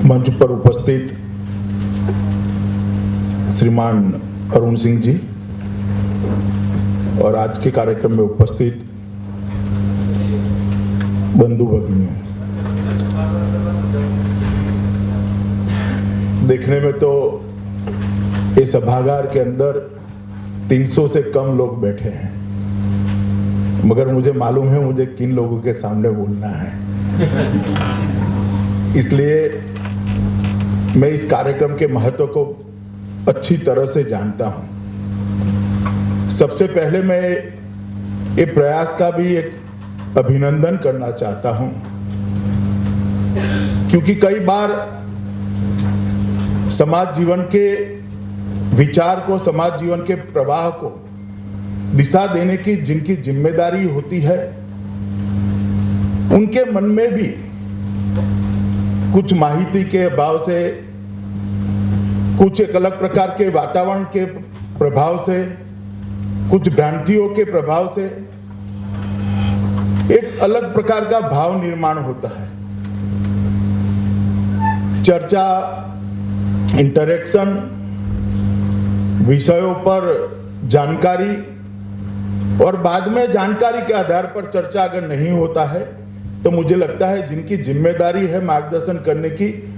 मंच पर उपस्थित श्रीमान अरुण सिंह जी और आज के कार्यक्रम में उपस्थित बंधु भगिनियों, देखने में तो इस सभागार के अंदर 300 से कम लोग बैठे हैं, मगर मुझे मालूम है मुझे किन लोगों के सामने बोलना है। इसलिए मैं इस कार्यक्रम के महत्व को अच्छी तरह से जानता हूं। सबसे पहले मैं ये प्रयास का भी एक अभिनंदन करना चाहता हूं, क्योंकि कई बार समाज जीवन के विचार को, समाज जीवन के प्रवाह को दिशा देने की जिनकी जिम्मेदारी होती है, उनके मन में भी कुछ माहिती के अभाव से, कुछ एक अलग प्रकार के वातावरण के प्रभाव से, कुछ भ्रांतियों के प्रभाव से एक अलग प्रकार का भाव निर्माण होता है। चर्चा, इंटरेक्शन, विषयों पर जानकारी और बाद में जानकारी के आधार पर चर्चा अगर नहीं होता है तो मुझे लगता है जिनकी जिम्मेदारी है मार्गदर्शन करने की,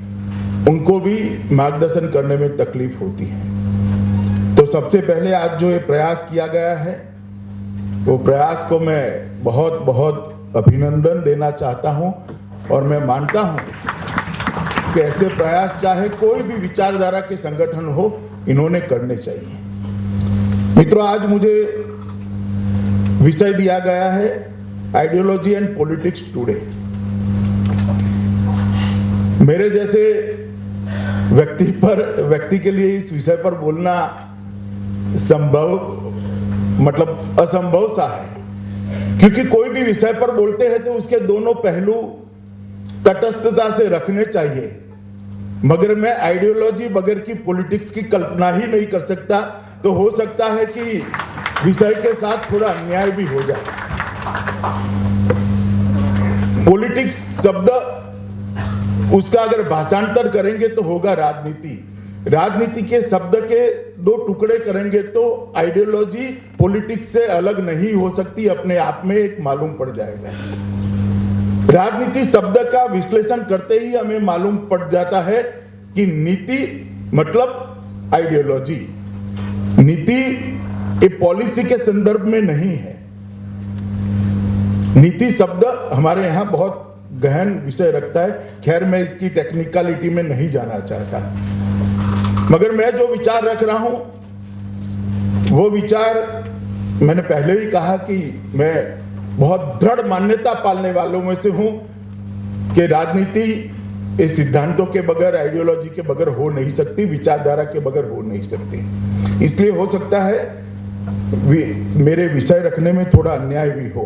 उनको भी मार्गदर्शन करने में तकलीफ होती है। तो सबसे पहले आज जो ये प्रयास किया गया है, वो प्रयास को मैं बहुत बहुत अभिनंदन देना चाहता हूं और मैं मानता हूं कि ऐसे प्रयास चाहे कोई भी विचारधारा के संगठन हो, इन्होंने करने चाहिए। मित्रों, आज मुझे विषय दिया गया है आइडियोलॉजी एंड पॉलिटिक्स टुडे। मेरे जैसे व्यक्ति के लिए इस विषय पर बोलना असंभव सा है, क्योंकि कोई भी विषय पर बोलते हैं तो उसके दोनों पहलू तटस्थता से रखने चाहिए, मगर मैं आइडियोलॉजी बगैर की पॉलिटिक्स की कल्पना ही नहीं कर सकता। तो हो सकता है कि विषय के साथ थोड़ा अन्याय भी हो जाए। पॉलिटिक्स शब्द, उसका अगर भाषांतर करेंगे तो होगा राजनीति। राजनीति के शब्द के दो टुकड़े करेंगे तो आइडियोलॉजी पॉलिटिक्स से अलग नहीं हो सकती, अपने आप में एक मालूम पड़ जाएगा। राजनीति शब्द का विश्लेषण करते ही हमें मालूम पड़ जाता है कि नीति मतलब आइडियोलॉजी। नीति ये पॉलिसी के संदर्भ में नहीं है। नीति शब्द हमारे यहाँ बहुत गहन विषय रखता है। खैर, मैं इसकी टेक्निकलिटी में नहीं जाना चाहता, मगर मैं जो विचार रख रहा हूं वो विचार, मैंने पहले ही कहा कि मैं बहुत दृढ़ मान्यता पालने वालों में से हूं कि राजनीति इस सिद्धांतों के बगैर, आइडियोलॉजी के बगैर हो नहीं सकती, विचारधारा के बगैर हो नहीं सकती। इसलिए हो सकता है मेरे विषय रखने में थोड़ा अन्याय भी हो।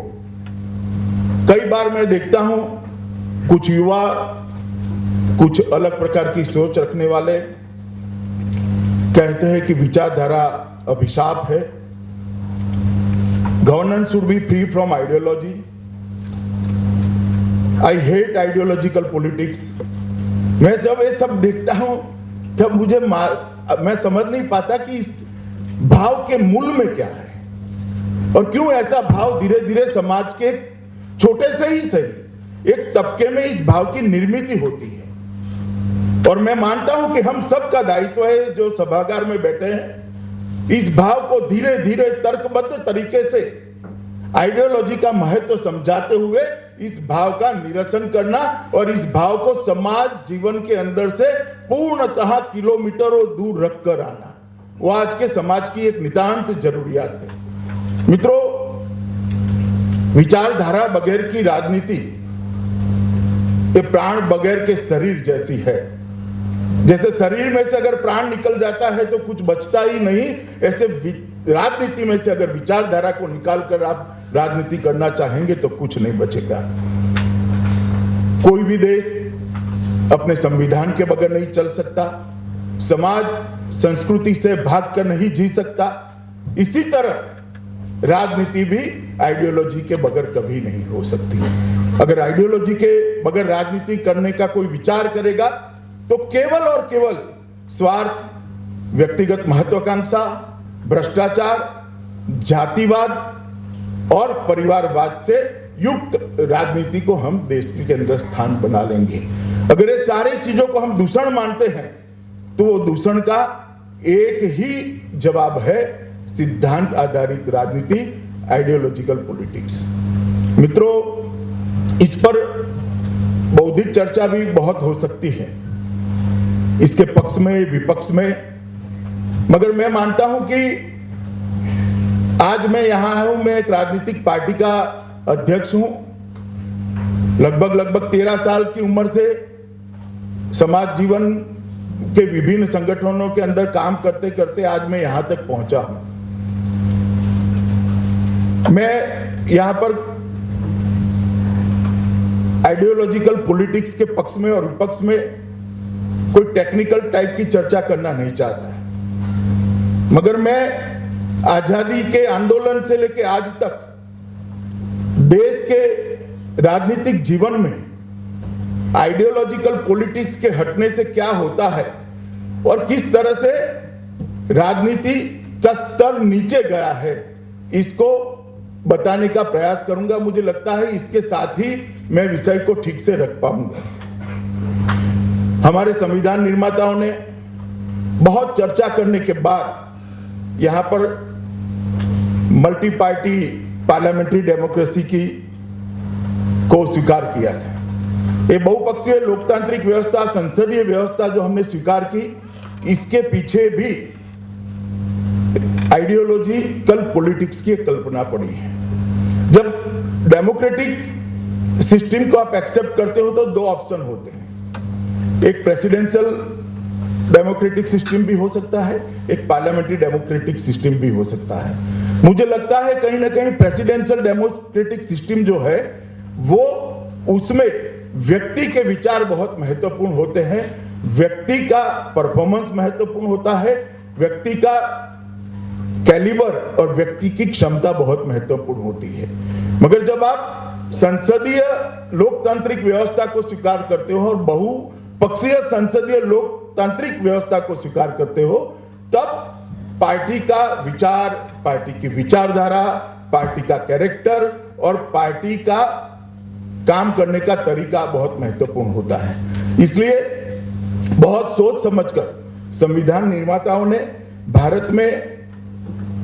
कई बार मैं देखता हूं कुछ युवा, कुछ अलग प्रकार की सोच रखने वाले कहते हैं कि विचारधारा अभिशाप है, governance should be free from ideology, I hate ideological politics. मैं जब ये सब देखता हूं तब मैं समझ नहीं पाता कि इस भाव के मूल में क्या है और क्यों ऐसा भाव धीरे धीरे समाज के छोटे से ही सही एक तबके में इस भाव की निर्मित होती है। और मैं मानता हूं कि हम सबका दायित्व है, जो सभागार में बैठे हैं, इस भाव को धीरे धीरे तर्कबद्ध तरीके से आइडियोलॉजी का महत्व समझाते हुए इस भाव का निरसन करना और इस भाव को समाज जीवन के अंदर से पूर्णतः किलोमीटरों दूर रखकर आना, वो आज के समाज की एक नितांत जरूरियात है। मित्रों, विचारधारा बगैर की राजनीति ये प्राण बगैर के शरीर जैसी है। जैसे शरीर में से अगर प्राण निकल जाता है तो कुछ बचता ही नहीं, ऐसे राजनीति में से अगर विचारधारा को निकालकर आप राजनीति करना चाहेंगे तो कुछ नहीं बचेगा। कोई भी देश अपने संविधान के बगैर नहीं चल सकता, समाज संस्कृति से भागकर नहीं जी सकता। इसी तरह राजनीति भी आइडियोलॉजी के बगैर कभी नहीं हो सकती। अगर आइडियोलॉजी के बगैर राजनीति करने का कोई विचार करेगा तो केवल और केवल स्वार्थ, व्यक्तिगत महत्वाकांक्षा, भ्रष्टाचार, जातिवाद और परिवारवाद से युक्त राजनीति को हम देश के अंदर स्थान बना लेंगे। अगर ये सारी चीजों को हम दूषण मानते हैं तो वो दूषण का एक ही जवाब है सिद्धांत आधारित राजनीति, आइडियोलॉजिकल पॉलिटिक्स। मित्रों, इस पर बौद्धिक चर्चा भी बहुत हो सकती है, इसके पक्ष में विपक्ष में, मगर मैं मानता हूं कि आज मैं यहां हूं, मैं एक राजनीतिक पार्टी का अध्यक्ष हूं। लगभग 13 साल की उम्र से समाज जीवन के विभिन्न संगठनों के अंदर काम करते करते आज मैं यहां तक पहुंचा हूं। मैं यहां पर आइडियोलॉजिकल पॉलिटिक्स के पक्ष में और विपक्ष में कोई टेक्निकल टाइप की चर्चा करना नहीं चाहता, मगर मैं आजादी के आंदोलन से लेकर आज तक देश के राजनीतिक जीवन में आइडियोलॉजिकल पॉलिटिक्स के हटने से क्या होता है और किस तरह से राजनीति का स्तर नीचे गया है, इसको बताने का प्रयास करूंगा। मुझे लगता है इसके साथ ही मैं विषय को ठीक से रख पाऊंगा। हमारे संविधान निर्माताओं ने बहुत चर्चा करने के बाद यहां पर मल्टी पार्टी पार्लियामेंट्री डेमोक्रेसी को स्वीकार किया था। ये बहुपक्षीय लोकतांत्रिक व्यवस्था, संसदीय व्यवस्था जो हमने स्वीकार की, इसके पीछे भी आइडियोलॉजिकल पॉलिटिक्स की कल्पना पड़ी है। जब डेमोक्रेटिक सिस्टम को आप एक्सेप्ट करते हो तो दो ऑप्शन होते हैं, एक प्रेसिडेंशियल डेमोक्रेटिक सिस्टम भी हो सकता है, एक पार्लियामेंट्री डेमोक्रेटिक सिस्टम भी हो सकता है। मुझे लगता है कहीं ना कहीं प्रेसिडेंशियल डेमोक्रेटिक सिस्टम जो है वो, उसमें व्यक्ति के विचार बहुत महत्वपूर्ण होते हैं, व्यक्ति का परफॉर्मेंस महत्वपूर्ण होता है, व्यक्ति का कैलिबर और व्यक्ति की क्षमता बहुत महत्वपूर्ण होती है। मगर जब आप संसदीय लोकतांत्रिक व्यवस्था को स्वीकार करते हो और बहुपक्षीय संसदीय लोकतांत्रिक व्यवस्था को स्वीकार करते हो, तब पार्टी का विचार, पार्टी की विचारधारा, पार्टी का कैरेक्टर और पार्टी का काम करने का तरीका बहुत महत्वपूर्ण होता है। इसलिए बहुत सोच समझकर संविधान निर्माताओं ने भारत में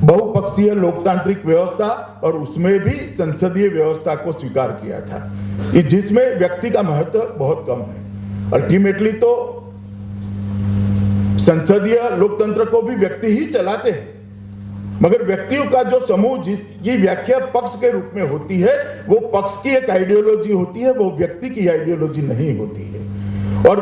बहुपक्षीय लोकतांत्रिक व्यवस्था और उसमें भी संसदीय व्यवस्था को स्वीकार किया था, जिसमें व्यक्ति का महत्व बहुत कम है। अल्टीमेटली तो संसदीय लोकतंत्र को भी व्यक्ति ही चलाते हैं, मगर व्यक्तियों का जो समूह जिसकी व्याख्या पक्ष के रूप में होती है, वो पक्ष की एक आइडियोलॉजी होती है, वो व्यक्ति की आइडियोलॉजी नहीं होती है। और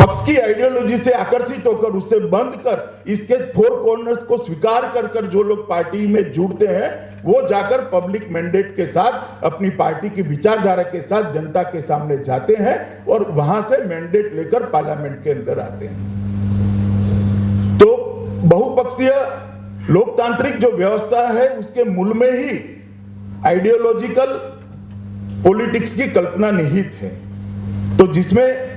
पक्ष की आइडियोलॉजी से आकर्षित होकर, उससे बंद कर, इसके फोर कॉर्नर्स को स्वीकार कर कर जो लोग पार्टी में जुड़ते हैं, वो जाकर पब्लिक मैंडेट के साथ अपनी पार्टी की विचारधारा के साथ जनता के सामने जाते हैं और वहां से मैंडेट लेकर पार्लियामेंट के अंदर आते हैं। तो बहुपक्षीय लोकतांत्रिक जो व्यवस्था है, उसके मूल में ही आइडियोलॉजिकल पॉलिटिक्स की कल्पना निहित है, तो जिसमें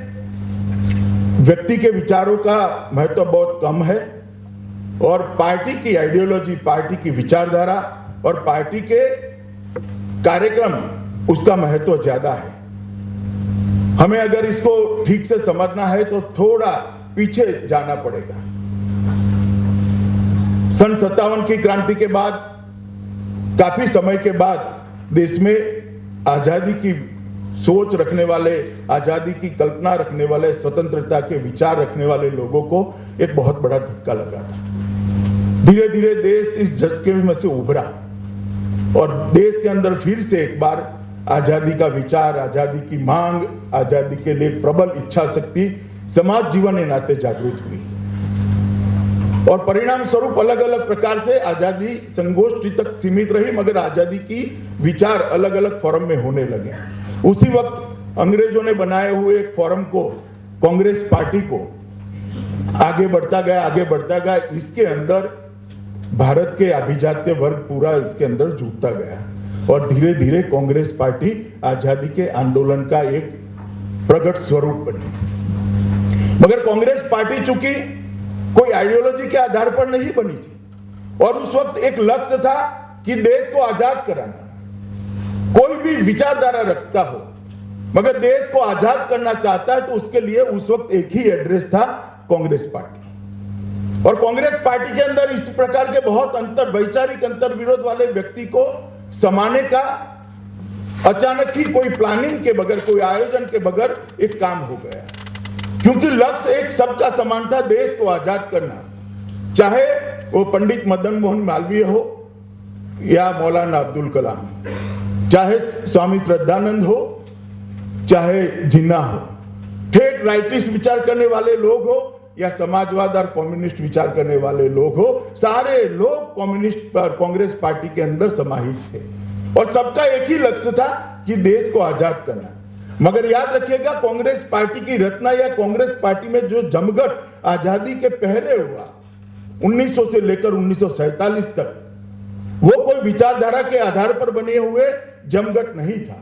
व्यक्ति के विचारों का महत्व बहुत कम है और पार्टी की आइडियोलॉजी, पार्टी की विचारधारा और पार्टी के कार्यक्रम, उसका महत्व ज्यादा है। हमें अगर इसको ठीक से समझना है तो थोड़ा पीछे जाना पड़ेगा। सन 57 की क्रांति के बाद, काफी समय के बाद देश में आजादी की सोच रखने वाले, आजादी की कल्पना रखने वाले, स्वतंत्रता के विचार रखने वाले लोगों को एक बहुत बड़ा धक्का लगा था। धीरे धीरे देश इस झटके में से उभरा और देश के अंदर फिर से एक बार आजादी का विचार, आजादी की मांग, आजादी के लिए प्रबल इच्छा शक्ति समाज जीवन के नाते जागृत हुई और परिणाम स्वरूप अलग अलग प्रकार से आजादी संगोष्ठी तक सीमित रही, मगर आजादी की विचार अलग अलग फोरम में होने लगे। उसी वक्त अंग्रेजों ने बनाए हुए एक फोरम को, कांग्रेस पार्टी को, आगे बढ़ता गया। इसके अंदर भारत के अभिजात्य वर्ग पूरा इसके अंदर जुटता गया और धीरे धीरे कांग्रेस पार्टी आजादी के आंदोलन का एक प्रकट स्वरूप बनी। मगर कांग्रेस पार्टी चूंकि कोई आइडियोलॉजी के आधार पर नहीं बनी थी और उस वक्त एक लक्ष्य था कि देश को आजाद कराना। कोई भी विचारधारा रखता हो मगर देश को आजाद करना चाहता है तो उसके लिए उस वक्त एक ही एड्रेस था, कांग्रेस पार्टी। और कांग्रेस पार्टी के अंदर इस प्रकार के बहुत वैचारिक अंतर विरोध वाले व्यक्ति को समाने का अचानक ही कोई प्लानिंग के बगैर, कोई आयोजन के बगैर एक काम हो गया, क्योंकि लक्ष्य एक सबका समान था, देश को आजाद करना। चाहे वो पंडित मदन मोहन मालवीय हो या मौलाना अब्दुल कलाम, चाहे स्वामी श्रद्धानंद हो, चाहे जिन्ना हो, ठेठ राइटिस्ट विचार करने वाले लोग हो या समाजवाद और कम्युनिस्ट विचार करने वाले लोग हो, सारे लोग कम्युनिस्ट और कांग्रेस पार्टी के अंदर समाहित थे और सबका एक ही लक्ष्य था कि देश को आजाद करना। मगर याद रखिएगा, कांग्रेस पार्टी की रचना या कांग्रेस पार्टी में जो जमघट आजादी के पहले हुआ 1900 से लेकर 1947 तक, वो कोई विचारधारा के आधार पर बने हुए जमघट नहीं था।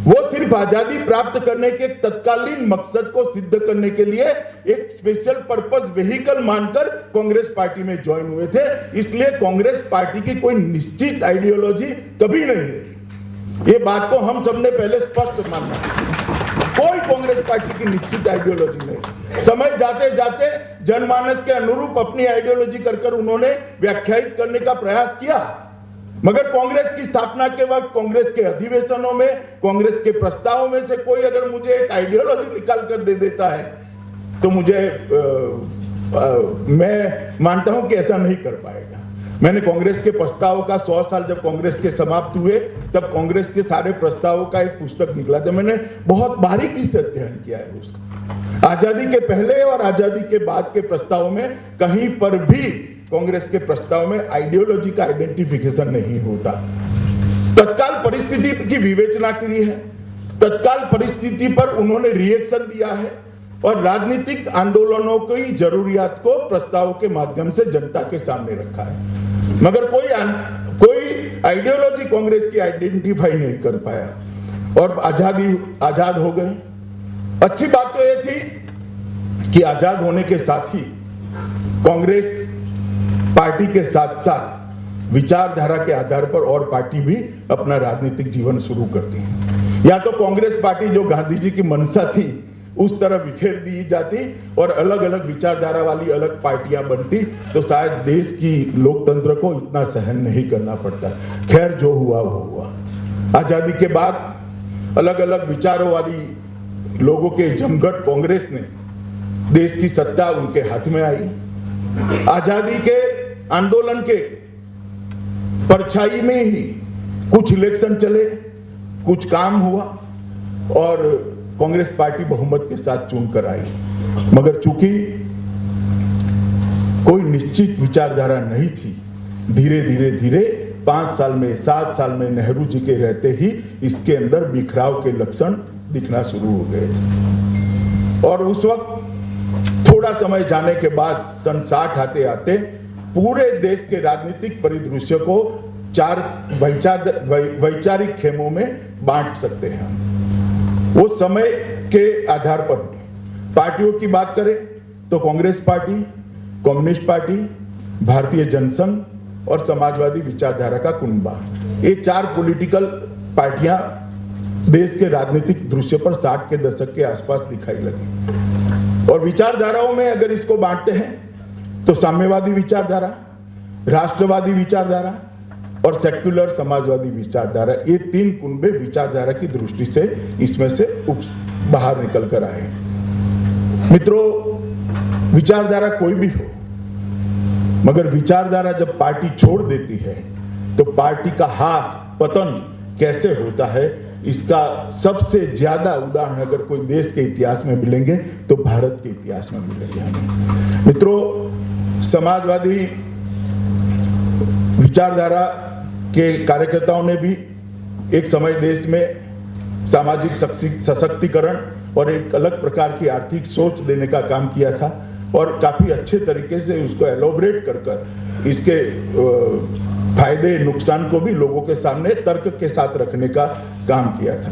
वो सिर्फ आजादी प्राप्त करने के तत्कालीन मकसद को सिद्ध करने के लिए एक स्पेशल पर्पस व्हीकल मानकर कांग्रेस पार्टी में ज्वाइन हुए थे। इसलिए कांग्रेस पार्टी की कोई निश्चित आइडियोलॉजी कभी नहीं रही। ये बात को हम सबने पहले स्पष्ट मानना, कोई कांग्रेस पार्टी की निश्चित आइडियोलॉजी नहीं। समय जाते जाते जनमानस के अनुरूप अपनी आइडियोलॉजी कर उन्होंने व्याख्यायित करने का प्रयास किया, मगर कांग्रेस की स्थापना के वक्त कांग्रेस के अधिवेशनों में, कांग्रेस के प्रस्तावों में से कोई अगर मुझे एक आइडियोलॉजी निकाल कर दे देता है तो मैं मानता हूं कि ऐसा नहीं कर पाएगा। मैंने कांग्रेस के प्रस्तावों का 100 साल जब कांग्रेस के समाप्त हुए तब कांग्रेस के सारे प्रस्तावों का एक पुस्तक निकला था, मैंने बहुत बारीकी से अध्ययन किया है उसका। आजादी के पहले और आजादी के बाद के प्रस्तावों में कहीं पर भी कांग्रेस के प्रस्ताव में आइडियोलॉजी का आइडेंटिफिकेशन नहीं होता। तत्काल परिस्थिति की विवेचना की है, तत्काल परिस्थिति पर उन्होंने रिएक्शन दिया है और राजनीतिक आंदोलनों की जरूरियात को प्रस्तावों के माध्यम से जनता के सामने रखा है, मगर कोई आइडियोलॉजी कांग्रेस की आइडेंटिफाई नहीं कर पाया और आजाद हो गए। अच्छी बात तो यह थी कि आजाद होने के साथ ही कांग्रेस पार्टी के साथ साथ विचारधारा के आधार पर और पार्टी भी अपना राजनीतिक जीवन शुरू करती है। या तो कांग्रेस पार्टी जो गांधी जी की मंशा थी उस तरह बिखेर दी जाती और अलग अलग विचारधारा वाली अलग पार्टियां बनती तो शायद देश की लोकतंत्र को इतना सहन नहीं करना पड़ता। खैर, जो हुआ वो हुआ। आजादी के बाद अलग अलग विचारों वाली लोगों के जमघट कांग्रेस ने देश की सत्ता उनके हाथ में आई। आजादी के आंदोलन के परछाई में ही कुछ इलेक्शन चले, कुछ काम हुआ और कांग्रेस पार्टी बहुमत के साथ चुनकर आई। मगर चूंकि कोई निश्चित विचारधारा नहीं थी, धीरे धीरे 5 साल में 7 साल में नेहरू जी के रहते ही इसके अंदर बिखराव के लक्षण दिखना शुरू हो गए। और उस वक्त थोड़ा समय जाने के बाद सन 60 आते आते पूरे देश के राजनीतिक परिदृश्य को 4 वैचारिक खेमों में बांट सकते हैं। वो समय के आधार पर पार्टियों की बात करें तो कांग्रेस पार्टी, कम्युनिस्ट पार्टी, भारतीय जनसंघ और समाजवादी विचारधारा का कुनबा, ये 4 पॉलिटिकल पार्टियां देश के राजनीतिक दृश्य पर 60 के दशक के आसपास दिखाई लगी। और विचारधाराओं में अगर इसको बांटते हैं तो साम्यवादी विचारधारा, राष्ट्रवादी विचारधारा और सेक्युलर समाजवादी विचारधारा, ये 3 कुनबे विचारधारा की दृष्टि से इसमें से बाहर निकल कर आए। मित्रों, विचारधारा कोई भी हो, मगर विचारधारा जब पार्टी छोड़ देती है तो पार्टी का ह्रास, पतन कैसे होता है, इसका सबसे ज्यादा उदाहरण अगर कोई देश के इतिहास में मिलेंगे तो भारत के इतिहास में मिलेंगे हमें। मित्रों, समाजवादी विचारधारा के कार्यकर्ताओं ने भी एक समय देश में सामाजिक सशक्तिकरण और एक अलग प्रकार की आर्थिक सोच देने का काम किया था और काफी अच्छे तरीके से उसको एलोबरेट कर इसके फायदे नुकसान को भी लोगों के सामने तर्क के साथ रखने का काम किया था।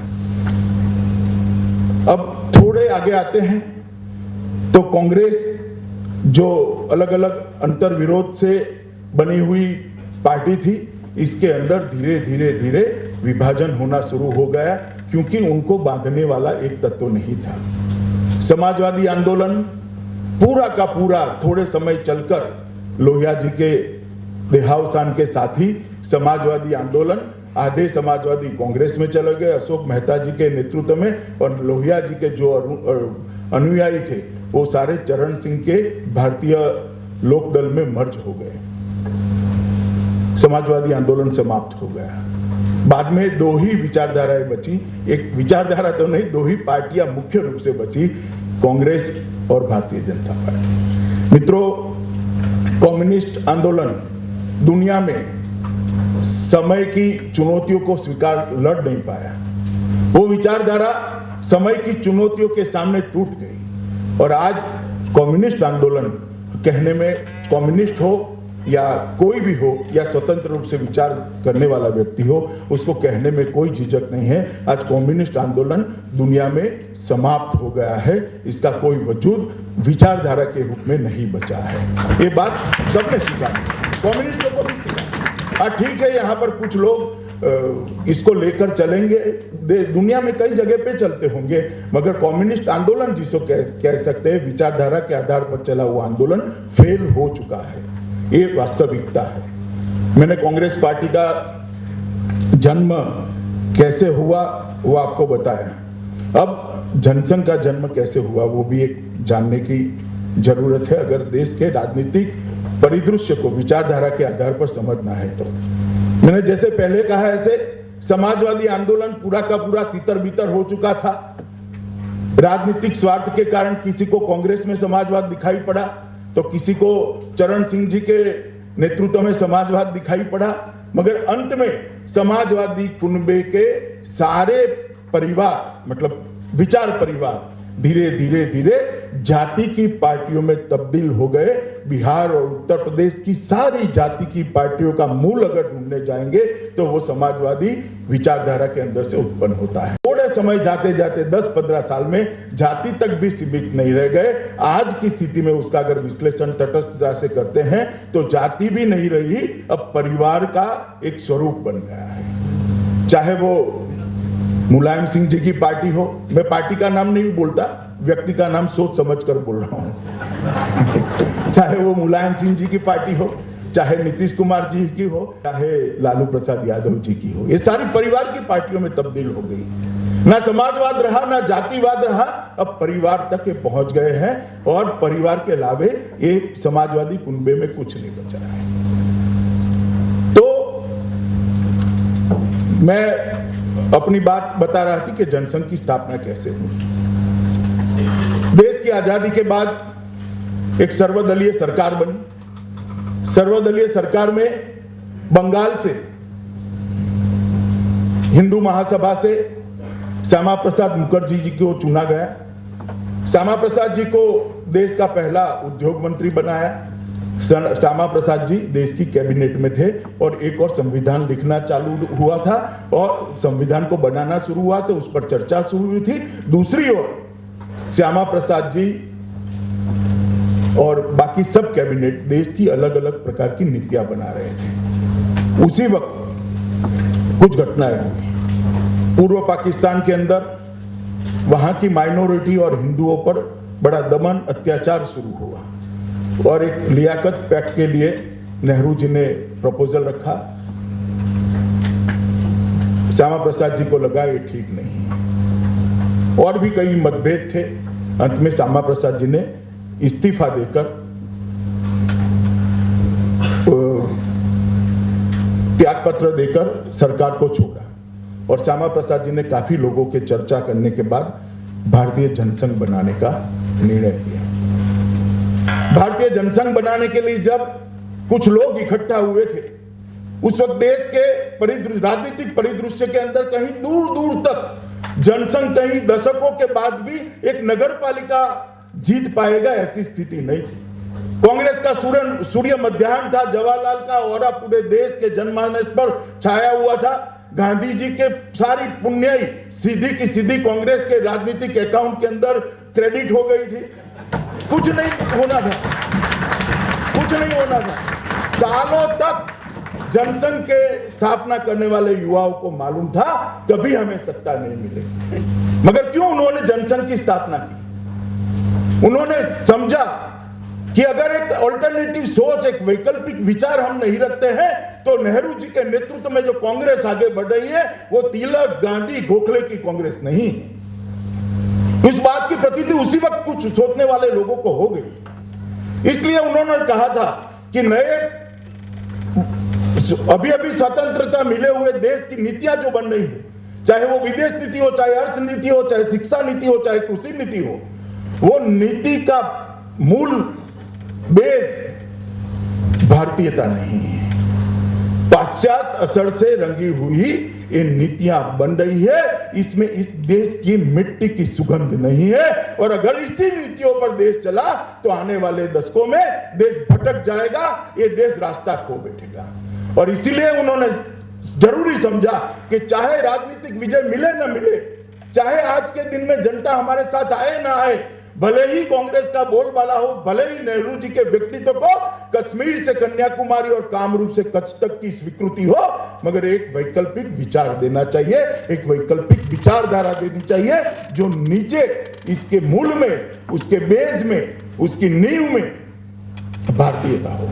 अब थोड़े आगे आते हैं तो कांग्रेस जो अलग अलग अंतर विरोध से बनी हुई पार्टी थी, इसके अंदर धीरे धीरे धीरे विभाजन होना शुरू हो गया, क्योंकि उनको बांधने वाला एक तत्व नहीं था। समाजवादी आंदोलन पूरा का पूरा थोड़े समय चलकर लोहिया जी के देहावसान के साथ ही समाजवादी आंदोलन, आधे समाजवादी कांग्रेस में चले गए अशोक मेहता जी के नेतृत्व में, और लोहिया जी के जो अनुयायी थे वो सारे चरण सिंह के भारतीय लोकदल में मर्ज हो गए। समाजवादी आंदोलन समाप्त हो गया। बाद में दो ही विचारधाराएं बची, एक विचारधारा तो नहीं, दो ही पार्टियां मुख्य रूप से बची, कांग्रेस और भारतीय जनता पार्टी। मित्रों, कम्युनिस्ट आंदोलन दुनिया में समय की चुनौतियों को स्वीकार लड़ नहीं पाया। वो विचारधारा समय की चुनौतियों के सामने टूट गई, और आज कम्युनिस्ट आंदोलन कहने में, कम्युनिस्ट हो या कोई भी हो या स्वतंत्र रूप से विचार करने वाला व्यक्ति हो, उसको कहने में कोई झिझक नहीं है। आज कम्युनिस्ट आंदोलन दुनिया में समाप्त हो गया है, इसका कोई वजूद विचारधारा के रूप में नहीं बचा है। ये बात सबने स्वीकार की, कम्युनिस्टों को भी स्वीकार। हाँ ठीक है, यहाँ पर कुछ लोग इसको लेकर चलेंगे, दुनिया में कई जगह पे चलते होंगे, मगर कम्युनिस्ट आंदोलन जिसको कह सकते हैं विचारधारा के आधार पर चला हुआ आंदोलन फेल हो चुका है। ये वास्तविकता है। मैंने कांग्रेस पार्टी का जन्म कैसे हुआ वो आपको बताया। अब जनसंघ का जन्म कैसे हुआ वो भी एक जानने की जरूरत है, अगर देश के राजनीतिक परिदृश्य को विचारधारा के आधार पर समझना है तो। मैंने जैसे पहले कहा, ऐसे समाजवादी आंदोलन पूरा का पूरा तितर बितर हो चुका था। राजनीतिक स्वार्थ के कारण किसी को कांग्रेस में समाजवाद दिखाई पड़ा, तो किसी को चरण सिंह जी के नेतृत्व में समाजवाद दिखाई पड़ा, मगर अंत में समाजवादी कुनबे के सारे परिवार, मतलब विचार परिवार, धीरे धीरे धीरे जाति की पार्टियों में तब्दील हो गए। बिहार और उत्तर प्रदेश की सारी जाति की पार्टियों का मूल अगर ढूंढने जाएंगे तो वो समाजवादी विचारधारा के अंदर से उत्पन्न होता है। थोड़े समय जाते जाते 10-15 साल में जाति तक भी सीमित नहीं रह गए। आज की स्थिति में उसका अगर विश्लेषण तटस्थता से करते हैं तो जाति भी नहीं रही, अब परिवार का एक स्वरूप बन गया है। चाहे वो मुलायम सिंह जी की पार्टी हो, मैं पार्टी का नाम नहीं बोलता, व्यक्ति का नाम सोच समझ कर बोल रहा हूं। चाहे वो मुलायम सिंह जी की पार्टी हो, चाहे नीतीश कुमार जी की हो, चाहे लालू प्रसाद यादव जी की हो, ये सारी परिवार की पार्टियों में तब्दील हो गई। ना समाजवाद रहा, ना जातिवाद रहा, अब परिवार तक ये पहुंच गए हैं, और परिवार के अलावे ये समाजवादी कुनबे में कुछ नहीं बचा है। तो मैं अपनी बात बता रहा थी कि जनसंघ की स्थापना कैसे हुई। देश की आजादी के बाद एक सर्वदलीय सरकार बनी। सर्वदलीय सरकार में बंगाल से हिंदू महासभा से श्यामा प्रसाद मुखर्जी जी को चुना गया। श्यामा प्रसाद जी को देश का पहला उद्योग मंत्री बनाया। श्यामा प्रसाद जी देश की कैबिनेट में थे, और एक और संविधान लिखना चालू हुआ था और संविधान को बनाना शुरू हुआ, तो उस पर चर्चा शुरू हुई थी। दूसरी ओर श्यामा प्रसाद जी और बाकी सब कैबिनेट देश की अलग अलग प्रकार की नीतियां बना रहे थे। उसी वक्त कुछ घटनाएं हुई। पूर्व पाकिस्तान के अंदर वहां की माइनॉरिटी और हिंदुओं पर बड़ा दमन अत्याचार शुरू हुआ, और एक लियाकत पैक्ट के लिए नेहरू जी ने प्रपोजल रखा। श्यामा प्रसाद जी को लगा ये ठीक नहीं है, और भी कई मतभेद थे। अंत में श्यामा प्रसाद जी ने इस्तीफा देकर, त्यागपत्र देकर सरकार को छोड़ा, और श्यामा प्रसाद जी ने काफी लोगों के चर्चा करने के बाद भारतीय जनसंघ बनाने का निर्णय किया। भारतीय जनसंघ बनाने के लिए जब कुछ लोग इकट्ठा हुए थे, उस वक्त देश के राजनीतिक परिदृश्य के अंदर कहीं दूर दूर तक जनसंघ कहीं दशकों के बाद भी एक नगर पालिका जीत पाएगा ऐसी स्थिति नहीं थी। कांग्रेस का सूर्य मध्याह्न था, जवाहरलाल का औरा पूरे देश के जनमानस पर छाया हुआ था। गांधी जी के सारी पुण्याई सीधी की सीधी कांग्रेस के राजनीतिक अकाउंट के अंदर क्रेडिट हो गई थी। कुछ नहीं होना था, कुछ नहीं होना था। सालों तक जनसंघ के स्थापना करने वाले युवाओं को मालूम था कभी हमें सत्ता नहीं मिलेगी, मगर क्यों उन्होंने जनसंघ की स्थापना की? उन्होंने समझा कि अगर एक ऑल्टरनेटिव सोच, एक वैकल्पिक विचार हम नहीं रखते हैं तो नेहरू जी के नेतृत्व में जो कांग्रेस आगे बढ़ रही है वो तिलक, गांधी, गोखले की कांग्रेस नहीं है। इस बात की प्रतीति उसी वक्त कुछ सोचने वाले लोगों को हो गई। इसलिए उन्होंने कहा था कि नए अभी अभी स्वतंत्रता मिले हुए देश की नीतियां जो बन रही है, चाहे वो विदेश नीति हो, चाहे अर्थ नीति हो, चाहे शिक्षा नीति हो, चाहे कृषि नीति हो, वो नीति का मूल बेस भारतीयता नहीं है, पाश्चात्य असर से रंगी हुई ये नीतियां बन रही है। इसमें इस देश की मिट्टी की सुगंध नहीं है, और अगर इसी नीतियों पर देश चला तो आने वाले दशकों में देश भटक जाएगा, ये देश रास्ता खो बैठेगा। और इसीलिए उन्होंने जरूरी समझा कि चाहे राजनीतिक विजय मिले न मिले, चाहे आज के दिन में जनता हमारे साथ आए ना आए, भले ही कांग्रेस का बोलबाला हो, भले ही नेहरू जी के व्यक्तित्व को कश्मीर से कन्याकुमारी और कामरूप से कच्छ तक की स्वीकृति हो, मगर एक वैकल्पिक विचार देना चाहिए, एक वैकल्पिक विचारधारा देनी चाहिए जो नीचे इसके मूल में, उसके बेस में, उसकी नींव में भारतीयता हो,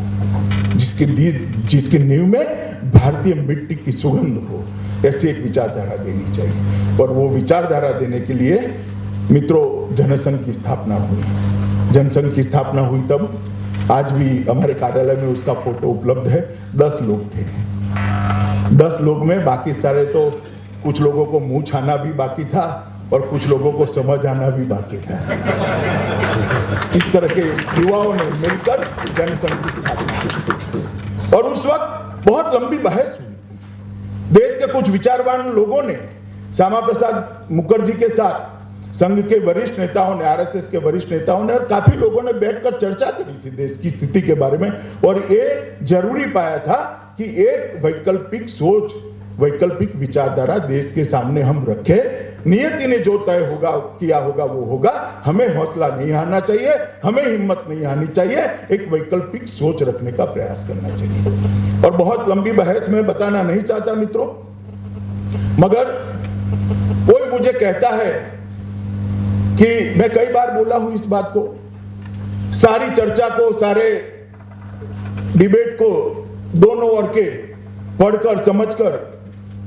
जिसकी नींव में भारतीय मिट्टी की सुगंध हो, ऐसी एक विचारधारा देनी चाहिए। और वो विचारधारा देने के लिए मित्रों जनसंघ की स्थापना हुई। जनसंघ की स्थापना हुई तब, आज भी हमारे कार्यालय में उसका फोटो उपलब्ध है, 10 लोग थे। 10 लोग में बाकी सारे तो, कुछ लोगों को मुंह छाना भी बाकी था और कुछ लोगों को समझ आना भी बाकी था। इस तरह के युवाओं ने मिलकर जनसंघ की स्थापना की और उस वक्त बहुत लंबी बहस हुई। देश के कुछ विचारवान लोगों ने, श्यामा प्रसाद मुखर्जी के साथ संघ के वरिष्ठ नेताओं ने, आरएसएस के वरिष्ठ नेताओं ने और काफी लोगों ने बैठकर चर्चा करी थी देश की स्थिति के बारे में, और ये जरूरी पाया था कि एक वैकल्पिक सोच, वैकल्पिक विचारधारा देश के सामने हम रखें। नियति ने जो तय होगा, किया होगा वो होगा, हमें हौसला नहीं हारना चाहिए, हमें हिम्मत नहीं हारनी चाहिए, एक वैकल्पिक सोच रखने का प्रयास करना चाहिए। और बहुत लंबी बहस में बताना नहीं चाहता मित्रों, मगर कोई मुझे कहता है कि मैं कई बार बोला हूं इस बात को, सारी चर्चा को, सारे डिबेट को दोनों ओर के पढ़कर, समझकर,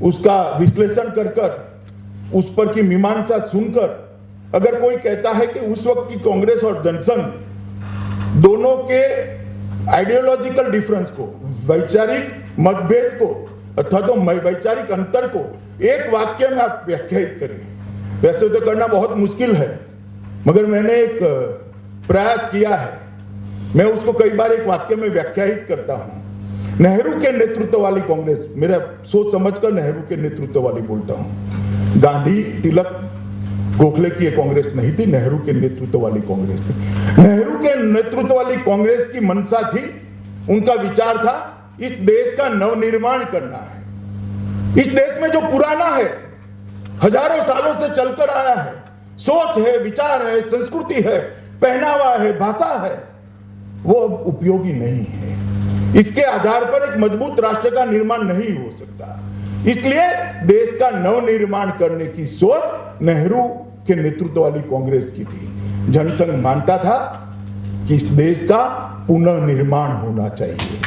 उसका विश्लेषण कर उस पर की मीमांसा सुनकर, अगर कोई कहता है कि उस वक्त की कांग्रेस और जनसंघ दोनों के आइडियोलॉजिकल डिफरेंस को, वैचारिक मतभेद को अथवा तो वैचारिक अंतर को एक वाक्य में आप व्याख्यायित करें, वैसे तो करना बहुत मुश्किल है, मगर मैंने एक प्रयास किया है। मैं उसको कई बार एक वाक्य में व्याख्यायित करता हूं। नेहरू के नेतृत्व वाली कांग्रेस, मेरा सोच समझकर नेहरू के नेतृत्व वाली बोलता हूं, गांधी, तिलक, गोखले की कांग्रेस नहीं थी, नेहरू के नेतृत्व वाली कांग्रेस थी। नेहरू के नेतृत्व वाली कांग्रेस की मंशा थी, उनका विचार था इस देश का नवनिर्माण करना है। इस देश में जो पुराना है, हजारों सालों से चलकर आया है, सोच है, विचार है, संस्कृति है, पहनावा है, भाषा है, वो अब उपयोगी नहीं है। इसके आधार पर एक मजबूत राष्ट्र का निर्माण नहीं हो सकता। इसलिए देश का नवनिर्माण करने की सोच नेहरू के नेतृत्व वाली कांग्रेस की थी। जनसंघ मानता था कि इस देश का पुनर्निर्माण होना चाहिए।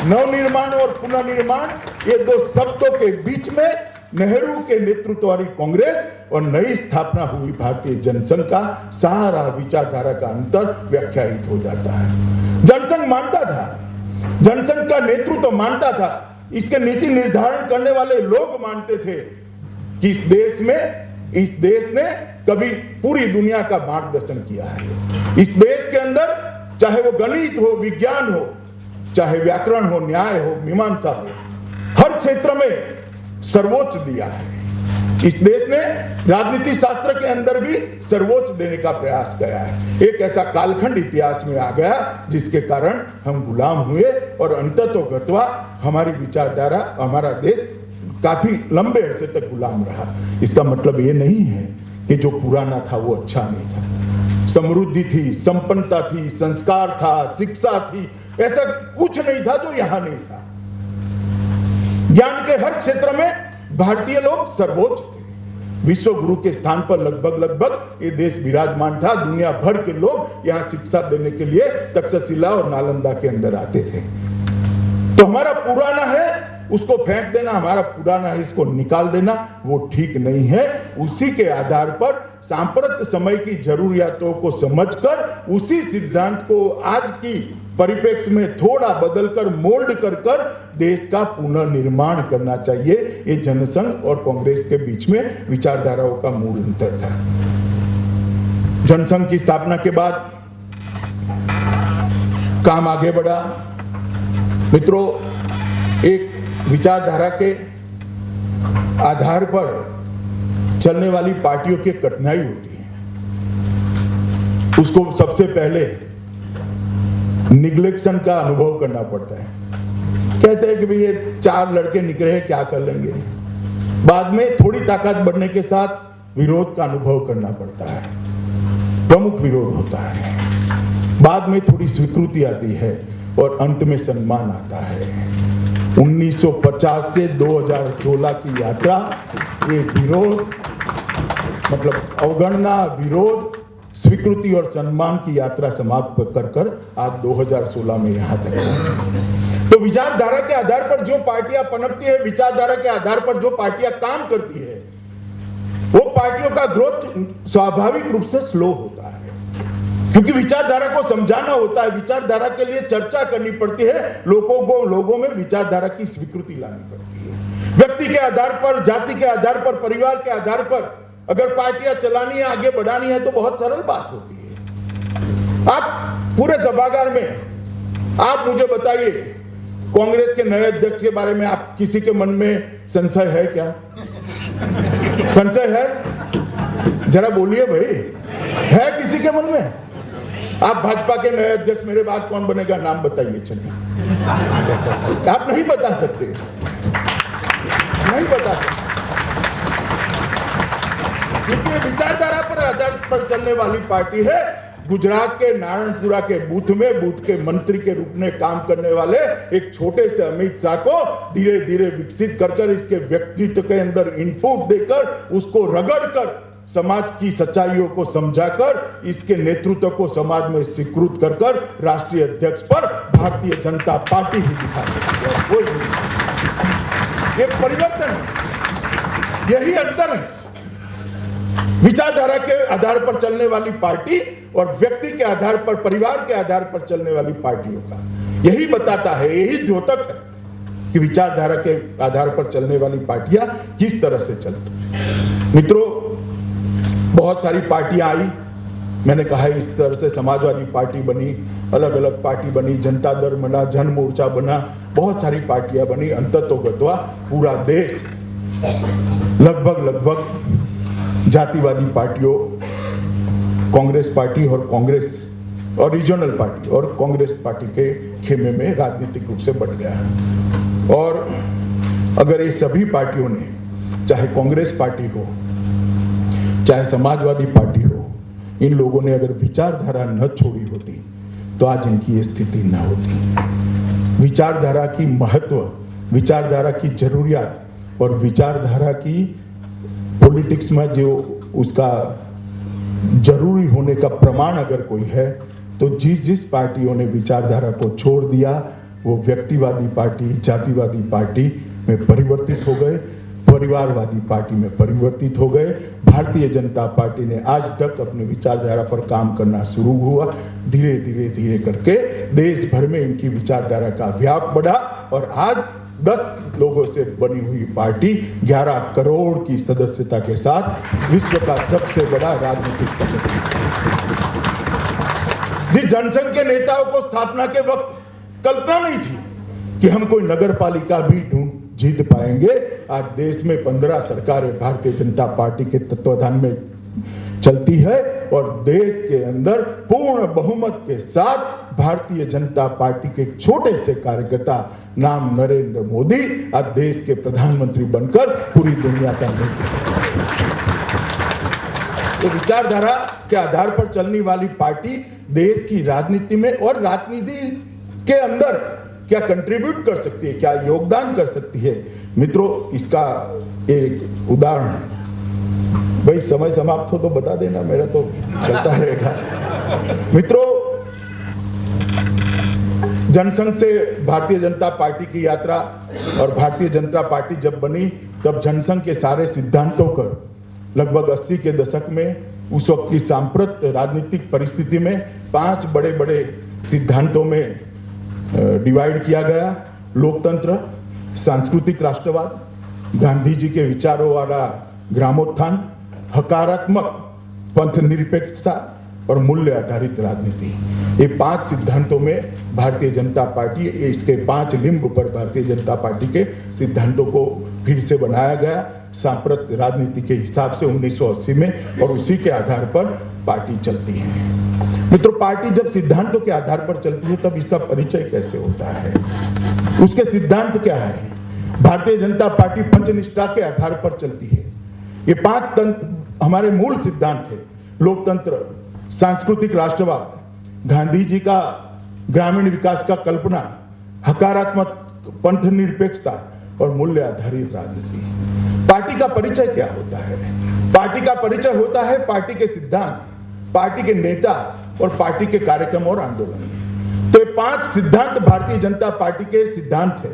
नवनिर्माण और पुनर्निर्माण, ये दो शब्दों के बीच में नेहरू के नेतृत्व वाली कांग्रेस और नई स्थापना हुई भारतीय जनसंघ का सारा विचारधारा का अंतर व्याख्यायित हो जाता है। जनसंघ मानता था, जनसंघ का नेतृत्व मानता था, इसके नीति निर्धारण करने वाले लोग मानते थे कि इस देश ने कभी पूरी दुनिया का मार्गदर्शन किया है। इस देश के अंदर चाहे वो गणित हो, विज्ञान हो, चाहे व्याकरण हो, न्याय हो, मीमांसा हो, हर क्षेत्र में सर्वोच्च दिया है। इस देश ने राजनीति शास्त्र के अंदर भी सर्वोच्च देने का प्रयास किया है। एक ऐसा कालखंड इतिहास में आ गया जिसके कारण हम गुलाम हुए और अंततोगत्वा हमारी विचारधारा, हमारा देश काफी लंबे अरसे तक गुलाम रहा। इसका मतलब ये नहीं है कि जो पुराना था वो अच्छा नहीं था। समृद्धि थी, संपन्नता थी, संस्कार था, शिक्षा थी, ऐसा कुछ नहीं था जो यहां नहीं था। ज्ञान के हर क्षेत्र में भारतीय लोग सर्वोच्च थे। विश्व गुरु के स्थान पर लगभग ये देश विराजमान था। दुनिया भर के लोग यहां शिक्षा देने के लिए तक्षशिला और नालंदा के अंदर आते थे। तो हमारा पुराना है उसको फेंक देना, हमारा पुराना है इसको निकाल देना, वो ठीक नहीं है। उसी के आधार पर सांप्रत समय की जरूरियातों को समझकर उसी सिद्धांत को आज की परिप्रेक्ष्य में थोड़ा बदलकर मोल्ड कर देश का पुनर्निर्माण करना चाहिए। ये जनसंघ और कांग्रेस के बीच में विचारधाराओं का मूल अंतर था। जनसंघ की स्थापना के बाद काम आगे बढ़ा। मित्रों, एक विचारधारा के आधार पर चलने वाली पार्टियों की कठिनाई होती है। उसको सबसे पहले निग्लेक्शन का अनुभव करना पड़ता है। कहते हैं कि भाई ये 4 लड़के निकले हैं, क्या कर लेंगे। बाद में थोड़ी ताकत बढ़ने के साथ विरोध का अनुभव करना पड़ता है, प्रमुख विरोध होता है। बाद में थोड़ी स्वीकृति आती है और अंत में सम्मान आता है। 1950 से 2016 की यात्रा, ये विरोध मतलब अवगणना, विरोध, स्वीकृति और सम्मान की यात्रा समाप्त कर आज 2016 में यहां तक पहुंचे। तो विचारधारा के आधार पर जो पार्टियां पनपती है, विचारधारा के आधार पर जो पार्टियां काम करती है, वो पार्टियों का ग्रोथ स्वाभाविक रूप से स्लो होता है, क्योंकि विचारधारा को समझाना होता है, विचारधारा के लिए चर्चा करनी पड़ती है, लोगों में विचारधारा की स्वीकृति लानी पड़ती है। व्यक्ति के आधार पर, जाति के आधार पर, परिवार के आधार पर अगर पार्टियां चलानी है, आगे बढ़ानी है तो बहुत सरल बात होती है। आप पूरे सभागार में आप मुझे बताइए, कांग्रेस के नए अध्यक्ष के बारे में आप किसी के मन में संशय है क्या? संशय है? जरा बोलिए भाई, है किसी के मन में? आप भाजपा के नए अध्यक्ष मेरे बाद कौन बनेगा, नाम बताइए। चलिए, आप नहीं बता सकते, नहीं बता सकते, क्योंकि विचारधारा पर आधार पर चलने वाली पार्टी है। गुजरात के नारायणपुरा के बूथ के मंत्री के रूप में काम करने वाले एक छोटे से अमित शाह को धीरे धीरे विकसित कर इसके व्यक्तित्व के अंदर इनपुट देकर, उसको रगड़कर, समाज की सच्चाइयों को समझाकर, इसके नेतृत्व को समाज में स्वीकृत कर राष्ट्रीय अध्यक्ष पर भारतीय जनता पार्टी ही दिखा सकती है। कोई नहीं, एक परिवर्तन है, यही अंतर है विचारधारा के आधार पर चलने वाली पार्टी और व्यक्ति के आधार पर, परिवार के आधार पर चलने वाली पार्टियों का। यही बताता है, यही द्योतक है कि विचारधारा के आधार पर चलने वाली पार्टियां किस तरह से चलती हैं। मित्रों, बहुत सारी पार्टियां आई, मैंने कहा इस तरह से समाजवादी पार्टी बनी, अलग अलग पार्टी बनी, जनता दल बना, जन मोर्चा बना, बहुत सारी पार्टियां बनी। अंततोगत्वा पूरा देश लगभग जातिवादी पार्टियों, कांग्रेस पार्टी और रीजनल पार्टी और कांग्रेस पार्टी के खेमे में राजनीतिक रूप से बढ़ गया है। और अगर ये सभी पार्टियों ने, चाहे कांग्रेस पार्टी हो, चाहे समाजवादी पार्टी हो, इन लोगों ने अगर विचारधारा न छोड़ी होती तो आज इनकी ये स्थिति न होती। विचारधारा की महत्व, विचारधारा की जरूरियात और विचारधारा की पॉलिटिक्स में जो उसका जरूरी होने का प्रमाण अगर कोई है, तो जिस पार्टियों ने विचारधारा को छोड़ दिया वो व्यक्तिवादी पार्टी, जातिवादी पार्टी में परिवर्तित हो गए, परिवारवादी पार्टी में परिवर्तित हो गए। भारतीय जनता पार्टी ने आज तक अपनी विचारधारा पर काम करना शुरू हुआ, धीरे करके देश भर में इनकी विचारधारा का व्याप बढ़ा और आज 10 लोगों से बनी हुई पार्टी 11 करोड़ की सदस्यता के साथ विश्व का सबसे बड़ा राजनीतिक संगठन। जिस जनसंघ के नेताओं को स्थापना के वक्त कल्पना नहीं थी कि हम कोई नगर पालिका भी जीत पाएंगे, आज देश में 15 सरकारें भारतीय जनता पार्टी के तत्वाधान में चलती है और देश के अंदर पूर्ण बहुमत के साथ भारतीय जनता पार्टी के छोटे से कार्यकर्ता नाम नरेंद्र मोदी आज देश के प्रधानमंत्री बनकर पूरी दुनिया का नेतृत्व। तो विचारधारा के आधार पर चलने वाली पार्टी देश की राजनीति में और राजनीति के अंदर क्या कंट्रीब्यूट कर सकती है, क्या योगदान कर सकती है। मित्रों, इसका एक उदाहरण है। भाई समय समाप्त हो तो बता देना, मेरा तो चलता रहेगा। मित्रों, जनसंघ से भारतीय जनता पार्टी की यात्रा और भारतीय जनता पार्टी जब बनी तब जनसंघ के सारे सिद्धांतों को लगभग 80 के दशक में उस वक्त की सांप्रत राजनीतिक परिस्थिति में 5 बड़े बड़े सिद्धांतों में डिवाइड किया गया। लोकतंत्र, सांस्कृतिक राष्ट्रवाद, गांधी जी के विचारों वाला ग्रामोत्थान, हकारात्मक पंथ निरपेक्षता और मूल्य आधारित राजनीति। ये 5 सिद्धांतों में भारतीय जनता पार्टी, इसके 5 लिंब पर भारतीय जनता पार्टी के सिद्धांतों को फिर से बनाया गया सांप्रत राजनीति के हिसाब से 1980 में, और उसी के आधार पर पार्टी चलती है। मित्रों, पार्टी जब सिद्धांतों के आधार पर चलती है तब इसका परिचय कैसे होता है, उसके सिद्धांत क्या है। भारतीय जनता पार्टी पंचनिष्ठा के आधार पर चलती है। ये 5 हमारे मूल सिद्धांत है। लोकतंत्र, सांस्कृतिक राष्ट्रवाद, गांधी जी का ग्रामीण विकास का कल्पना, हकारात्मक पंथ निरपेक्षता और मूल्य आधारित राजनीति। पार्टी का परिचय क्या होता है? पार्टी का परिचय होता है पार्टी के सिद्धांत, पार्टी के नेता और पार्टी के कार्यक्रम और आंदोलन। तो ये 5 सिद्धांत भारतीय जनता पार्टी के सिद्धांत है।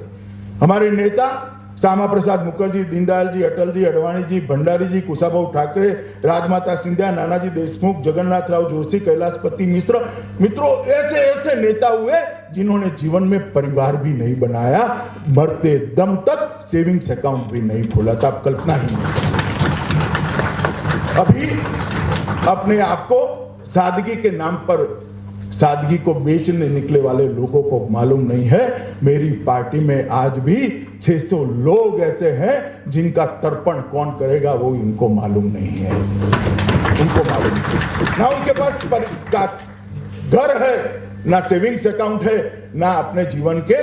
हमारे नेता श्यामा प्रसाद मुखर्जी, दीनदयाल जी, अटल जी, अडवाणी जी, भंडारी जी, कुशाभाऊ ठाकरे, राजमाता सिंधिया, नानाजी देशमुख, जगन्नाथ राव जोशी, कैलाशपति मिश्र। मित्रों, ऐसे ऐसे नेता हुए जिन्होंने जीवन में परिवार भी नहीं बनाया, मरते दम तक सेविंग्स अकाउंट भी नहीं खोला था। आप कल्पना ही नहीं कर सकते। अभी अपने आप को सादगी के नाम पर सादगी को बेचने निकले वाले लोगों को मालूम नहीं है, मेरी पार्टी में आज भी 600 लोग ऐसे हैं जिनका तर्पण कौन करेगा वो इनको मालूम नहीं है। उनको मालूम नहीं, ना उनके पास घर है, ना सेविंग्स अकाउंट है, ना अपने जीवन के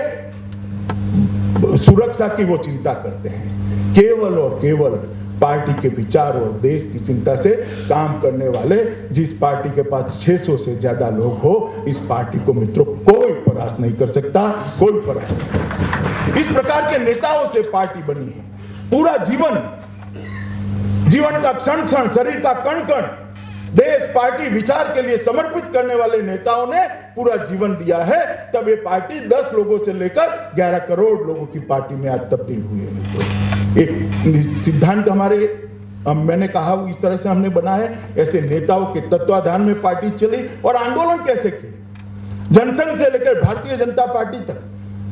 सुरक्षा की वो चिंता करते हैं। केवल और केवल पार्टी के विचार और देश की चिंता से काम करने वाले जिस पार्टी के पास 600 से ज्यादा लोग हो, इस पार्टी को मित्रों कोई परास्त नहीं कर सकता, कोई परास्त नहीं। इस प्रकार के नेताओं से पार्टी बनी है। पूरा जीवन का क्षण क्षण, शरीर का कण कण देश, पार्टी, विचार के लिए समर्पित करने वाले नेताओं ने पूरा जीवन दिया है। तब ये पार्टी 10 लोगों से लेकर 11 करोड़ लोगों की पार्टी में आज तब्दील हुई है। मित्रों, एक सिद्धांत हमारे, मैंने कहा इस तरह से हमने बनाए। ऐसे नेताओं के तत्वाधान में पार्टी चली और आंदोलन कैसे किए, जनसंघ से लेकर भारतीय जनता पार्टी तक।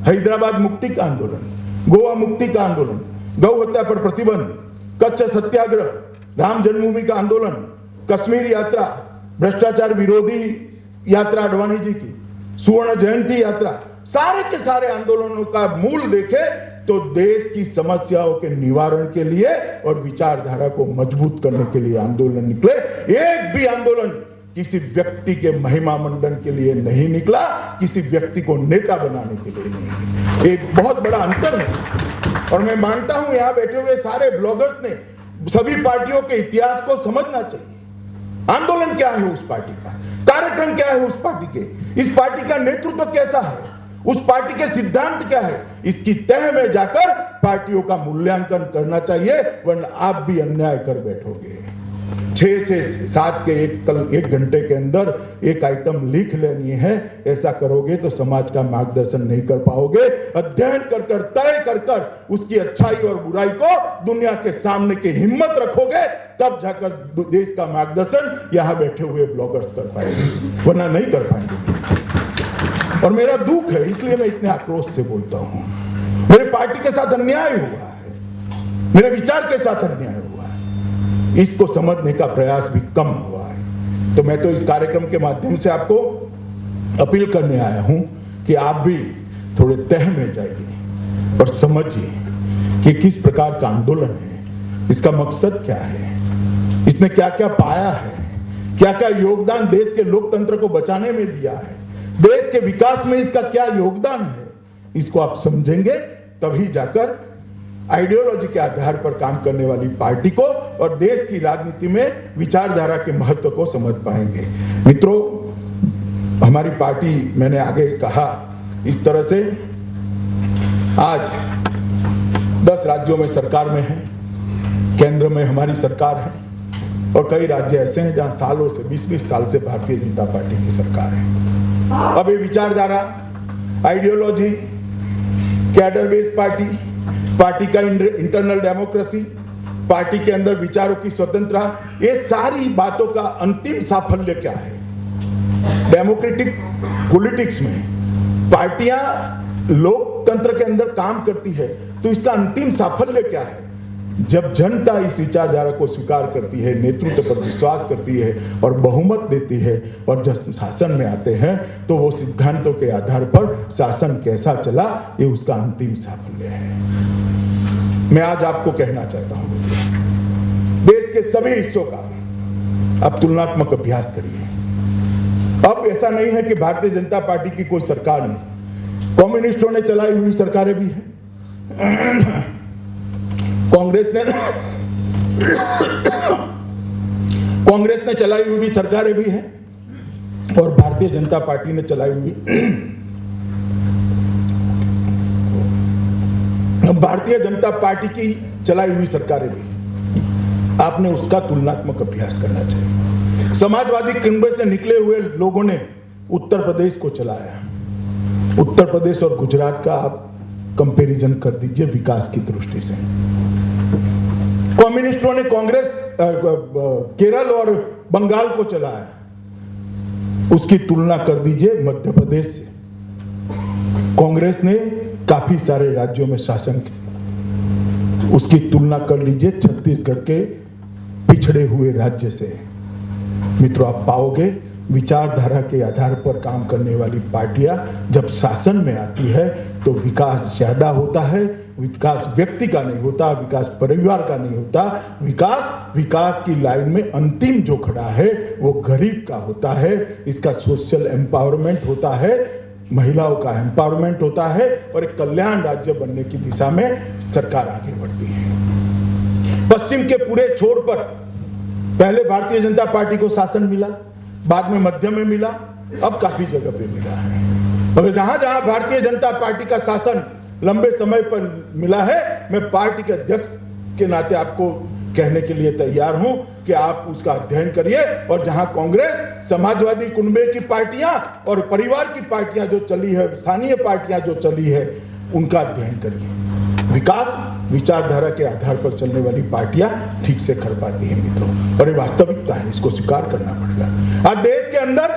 हैदराबाद मुक्ति का आंदोलन, गोवा मुक्ति का आंदोलन, गौ हत्या पर प्रतिबंध, कच्छ सत्याग्रह, राम जन्मभूमि का आंदोलन, कश्मीर यात्रा, भ्रष्टाचार विरोधी यात्रा अडवाणी जी की, सुवर्ण जयंती यात्रा, सारे के सारे आंदोलनों का मूल देखे तो देश की समस्याओं के निवारण के लिए और विचारधारा को मजबूत करने के लिए आंदोलन निकले। एक भी आंदोलन किसी व्यक्ति के महिमा मंडन के लिए नहीं निकला, किसी व्यक्ति को नेता बनाने के लिए नहीं। एक बहुत बड़ा अंतर है। और मैं मानता हूं यहां बैठे हुए सारे ब्लॉगर्स ने सभी पार्टियों के इतिहास को समझना चाहिए। आंदोलन क्या है उस पार्टी का, कार्यक्रम क्या है उस पार्टी के, इस पार्टी का नेतृत्व कैसा है, उस पार्टी के सिद्धांत क्या है, इसकी तह में जाकर पार्टियों का मूल्यांकन करना चाहिए, वरना आप भी अन्याय कर बैठोगे। 6 से 7 के एक घंटे के अंदर एक आइटम लिख लेनी है, ऐसा करोगे तो समाज का मार्गदर्शन नहीं कर पाओगे। अध्ययन कर कर, तय कर कर उसकी अच्छाई और बुराई को दुनिया के सामने की हिम्मत रखोगे, तब जाकर देश का मार्गदर्शन यहां बैठे हुए ब्लॉगर्स कर पाएंगे, वरना नहीं कर पाएंगे। और मेरा दुख है, इसलिए मैं इतने आक्रोश से बोलता हूं। मेरे पार्टी के साथ अन्याय हुआ है, मेरे विचार के साथ अन्याय हुआ है, इसको समझने का प्रयास भी कम हुआ है। तो मैं तो इस कार्यक्रम के माध्यम से आपको अपील करने आया हूं कि आप भी थोड़े तह में जाइए और समझिए कि किस प्रकार का आंदोलन है, इसका मकसद क्या है, इसने क्या क्या पाया है, क्या क्या योगदान देश के लोकतंत्र को बचाने में दिया है, देश के विकास में इसका क्या योगदान है। इसको आप समझेंगे तभी जाकर आइडियोलॉजी के आधार पर काम करने वाली पार्टी को और देश की राजनीति में विचारधारा के महत्व को समझ पाएंगे। मित्रों, हमारी पार्टी, मैंने आगे कहा, इस तरह से आज 10 राज्यों में सरकार में है, केंद्र में हमारी सरकार है और कई राज्य ऐसे हैं जहां सालों से 20-20 साल से भारतीय जनता पार्टी की सरकार है। अब ये विचारधारा, आइडियोलॉजी, कैडर बेस्ड पार्टी का इंटरनल डेमोक्रेसी, पार्टी के अंदर विचारों की स्वतंत्रता, ये सारी बातों का अंतिम साफल्य क्या है? डेमोक्रेटिक पॉलिटिक्स में पार्टियां लोकतंत्र के अंदर काम करती है, तो इसका अंतिम साफल्य क्या है? जब जनता इस विचारधारा को स्वीकार करती है, नेतृत्व पर विश्वास करती है और बहुमत देती है और जब शासन में आते हैं तो वो सिद्धांतों के आधार पर शासन कैसा चला, ये उसका अंतिम साफल्य है। मैं आज आपको कहना चाहता हूं, देश के सभी हिस्सों का अब तुलनात्मक अभ्यास करिए। अब ऐसा नहीं है कि भारतीय जनता पार्टी की कोई सरकार नहीं, कम्युनिस्टों ने चलाई हुई सरकारें भी हैं, कांग्रेस ने चलाई हुई भी सरकारें भी हैं और भारतीय जनता पार्टी ने चलाई हुई भारतीय जनता पार्टी की चलाई हुई सरकारें भी हैं। आपने उसका तुलनात्मक अभ्यास करना चाहिए। समाजवादी कुनबे से निकले हुए लोगों ने उत्तर प्रदेश को चलाया। उत्तर प्रदेश और गुजरात का आप कंपैरिजन कर दीजिए विकास की दृष्टि से। कम्युनिस्टों ने केरल और बंगाल को चलाया, उसकी तुलना कर दीजिए मध्य प्रदेश से। कांग्रेस ने काफी सारे राज्यों में शासन किया, उसकी तुलना कर लीजिए छत्तीसगढ़ के पिछड़े हुए राज्य से। मित्रों, आप पाओगे विचारधारा के आधार पर काम करने वाली पार्टियां जब शासन में आती है तो विकास ज्यादा होता है। विकास व्यक्ति का नहीं होता, विकास परिवार का नहीं होता, विकास की लाइन में अंतिम जो खड़ा है वो गरीब का होता है। इसका सोशल एम्पावरमेंट होता है, महिलाओं का एम्पावरमेंट होता है और एक कल्याण राज्य बनने की दिशा में सरकार आगे बढ़ती है। पश्चिम के पूरे छोर पर पहले भारतीय जनता पार्टी को शासन मिला, बाद में मध्य में मिला, अब काफी जगह पे मिला है। मगर जहां जहां भारतीय जनता पार्टी का शासन लंबे समय पर मिला है, मैं पार्टी के अध्यक्ष के नाते आपको कहने के लिए तैयार हूं कि आप उसका अध्ययन करिए। और जहां कांग्रेस, समाजवादी कुनबे की पार्टियां और परिवार की पार्टियां जो चली है, स्थानीय पार्टियां जो चली है, उनका अध्ययन करिए। विकास विचारधारा के आधार पर चलने वाली पार्टियां ठीक से कर पाती है मित्रों, और ये वास्तविकता है, इसको स्वीकार करना पड़ेगा। आज देश के अंदर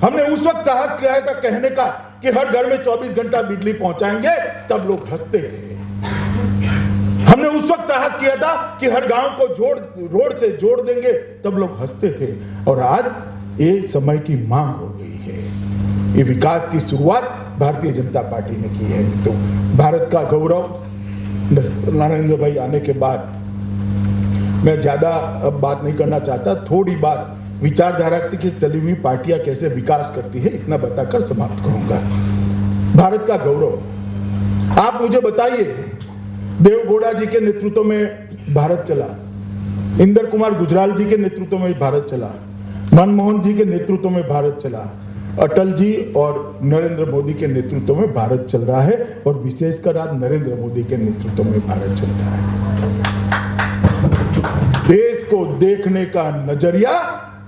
हमने उस वक्त साहस किया था कहने का कि हर घर में 24 घंटा बिजली पहुंचाएंगे, तब लोग हंसते थे। हमने उस वक्त साहस किया था कि हर गांव को रोड से जोड़ देंगे, तब लोग हंसते थे। और आज ये समय की मांग हो गई है। ये विकास की शुरुआत भारतीय जनता पार्टी ने की है। तो भारत का गौरव नरेंद्र भाई आने के बाद मैं ज्यादा अब बात नहीं करना चाहता, थोड़ी बात विचारधारा से चली हुई पार्टियां कैसे विकास करती है इतना बताकर समाप्त करूंगा। भारत का गौरव, आप मुझे बताइए, देवगौड़ा जी के नेतृत्व में भारत चला, इंदर कुमार गुजराल जी के नेतृत्व में भारत चला, मनमोहन जी के नेतृत्व में भारत चला, अटल जी और नरेंद्र मोदी के नेतृत्व में भारत चल रहा है, और विशेषकर आज नरेंद्र मोदी के नेतृत्व में भारत चल रहा है। देश को देखने का नजरिया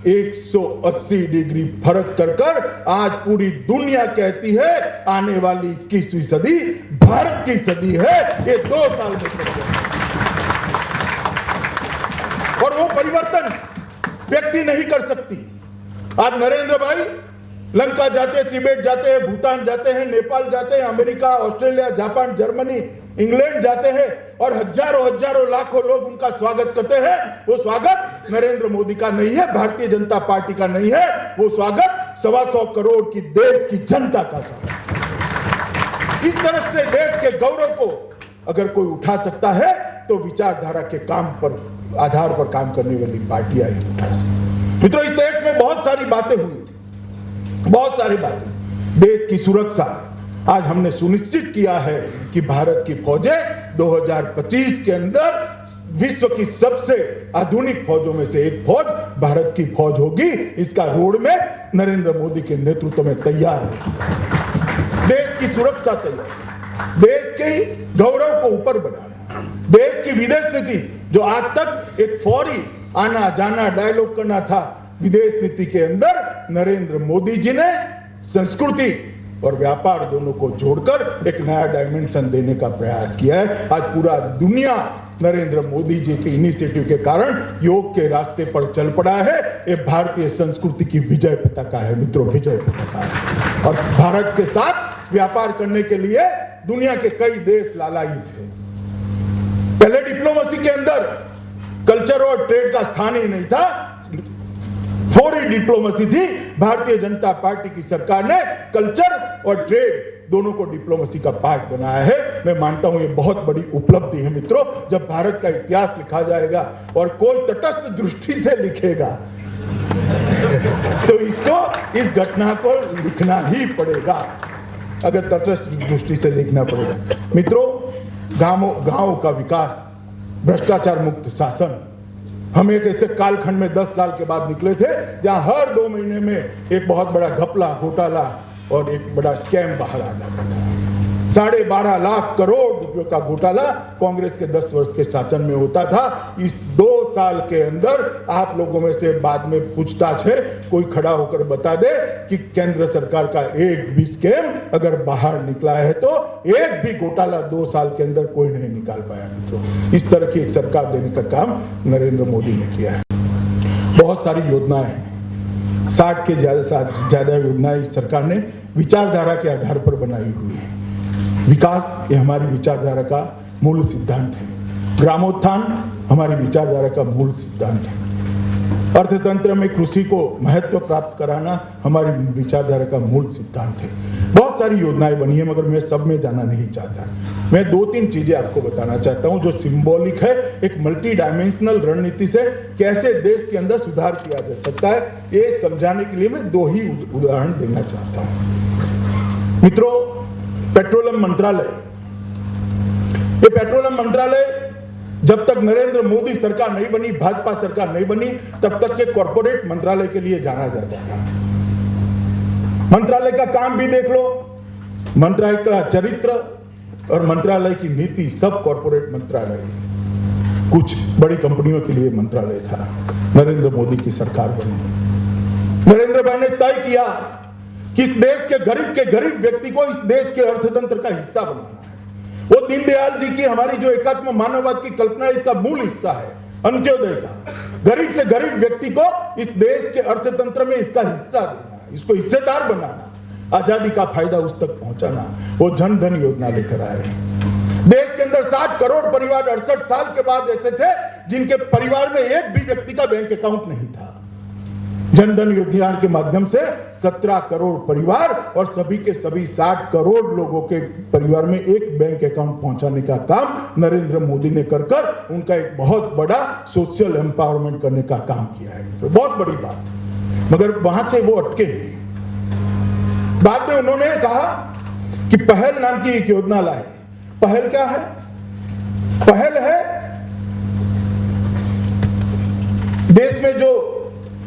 180 डिग्री फर्क कर आज पूरी दुनिया कहती है आने वाली 21वीं सदी भारत की सदी है। ये 2 साल में और वो परिवर्तन व्यक्ति नहीं कर सकती। आज नरेंद्र भाई लंका जाते हैं, तिब्बत जाते हैं, भूटान जाते हैं, नेपाल जाते हैं, America, Australia, Japan, Germany, England जाते हैं और हजारों लाखों लोग उनका स्वागत करते हैं। वो स्वागत नरेंद्र मोदी का नहीं है, भारतीय जनता पार्टी का नहीं है, वो स्वागत 125 करोड़ की देश की जनता का स्वागत। इस तरह से देश के गौरव को अगर कोई उठा सकता है तो विचारधारा के काम पर आधार पर काम करने वाली पार्टियां ही उठा सकती। मित्रों, इस देश में बहुत सारी बातें हुई थी, बहुत सारी बातें। देश की सुरक्षा, आज हमने सुनिश्चित किया है कि भारत की फौजें 2025 के अंदर विश्व की सबसे आधुनिक फौजों में से एक फौज भारत की फौज होगी। इसका रोड मैप नरेंद्र मोदी के नेतृत्व में तैयार है। देश की सुरक्षा तैयार, देश के गौरव को ऊपर बढ़ाना, देश की विदेश नीति जो आज तक एक फौरी आना जाना डायलॉग करना था, विदेश नीति के अंदर नरेंद्र मोदी जी ने संस्कृति और व्यापार दोनों को जोड़कर एक नया डायमेंशन देने का प्रयास किया है। आज पूरा दुनिया नरेंद्र मोदी जी के इनिशिएटिव के कारण योग के रास्ते पर चल पड़ा है। ये भारतीय संस्कृति की विजय पताका है मित्रों, विजय पताका है। और भारत के साथ व्यापार करने के लिए दुनिया के कई देश लालायित थे। पहले डिप्लोमेसी के अंदर कल्चर और ट्रेड का स्थान ही नहीं था, फौरी डिप्लोमेसी थी। भारतीय जनता पार्टी की सरकार ने कल्चर और ट्रेड दोनों को डिप्लोमेसी का पार्ट बनाया है। मैं मानता हूं ये बहुत बड़ी उपलब्धि है मित्रों। जब भारत का इतिहास लिखा जाएगा और कोई तटस्थ दृष्टि से लिखेगा तो इसको, इस घटना को लिखना ही पड़ेगा, अगर तटस्थ दृष्टि से लिखना पड़ेगा। मित्रों, गांवों का विकास, भ्रष्टाचार मुक्त शासन, हम एक ऐसे कालखंड में 10 साल के बाद निकले थे जहां हर 2 महीने में एक बहुत बड़ा घपला, घोटाला और एक बड़ा स्कैम बाहर आ जाता था। 12.5 लाख करोड़ रुपयों का घोटाला कांग्रेस के 10 वर्ष के शासन में होता था। इस 2 साल के अंदर आप लोगों में से बाद में पूछताछ है, कोई खड़ा होकर बता दे कि केंद्र सरकार का एक भी स्कैम अगर बाहर निकला है तो एक भी घोटाला 2 साल के अंदर कोई नहीं निकाल पाया मित्रों। इस तरह की एक सरकार देने का काम नरेंद्र मोदी ने किया है। बहुत सारी योजनाएं हैं, 60 के ज्यादा योजनाएं इस सरकार ने विचारधारा के आधार पर बनाई हुई है। विकास ये हमारी विचारधारा का मूल सिद्धांत है, ग्रामोत्थान हमारी विचारधारा का मूल सिद्धांत है, अर्थतंत्र में कृषि को महत्व प्राप्त कराना हमारी विचारधारा का मूल सिद्धांत है। बहुत सारी योजनाएं बनी है, मगर मैं सब में जाना नहीं चाहता। मैं 2-3 चीजें आपको बताना चाहता हूं जो सिंबॉलिक है। एक मल्टी डायमेंशनल रणनीति से कैसे देश के अंदर सुधार किया जा सकता है, ये समझाने के लिए मैं 2 ही उदाहरण देना चाहता हूं। मित्रों, पेट्रोलियम मंत्रालय, ये पेट्रोलियम मंत्रालय जब तक नरेंद्र मोदी सरकार नहीं बनी, भाजपा सरकार नहीं बनी, तब तक के कॉर्पोरेट मंत्रालय के लिए जाना जाता था। मंत्रालय का काम भी देख लो, मंत्रालय का चरित्र और मंत्रालय की नीति सब कॉर्पोरेट मंत्रालय, कुछ बड़ी कंपनियों के लिए मंत्रालय था। नरेंद्र मोदी की सरकार बनी, नरेंद्र भाई ने तय किया कि इस देश के गरीब व्यक्ति को इस देश के अर्थतंत्र का हिस्सा बनाना है। वो दीनदयाल जी की हमारी जो एकात्म मानववाद की कल्पना है, इसका मूल हिस्सा है अंत्योदय का। गरीब से गरीब व्यक्ति को इस देश के अर्थतंत्र में इसका हिस्सा देना, इसको हिस्सेदार बनाना, आजादी का फायदा उस तक पहुंचाना। वो जन धन योजना लेकर आए। देश के अंदर 60 करोड़ परिवार 68 साल के बाद ऐसे थे जिनके परिवार में एक भी व्यक्ति का बैंक अकाउंट नहीं था। जन धन योजना के माध्यम से 17 करोड़ परिवार और सभी के सभी 60 करोड़ लोगों के परिवार में एक बैंक अकाउंट पहुंचाने का काम नरेंद्र मोदी ने कर उनका एक बहुत बड़ा सोशल एम्पावरमेंट करने का काम किया है। तो बहुत बड़ी बात, मगर वहां से वो अटके नहीं। बाद में उन्होंने कहा कि पहल नाम की एक योजना लाए। पहल क्या है? पहल है देश में जो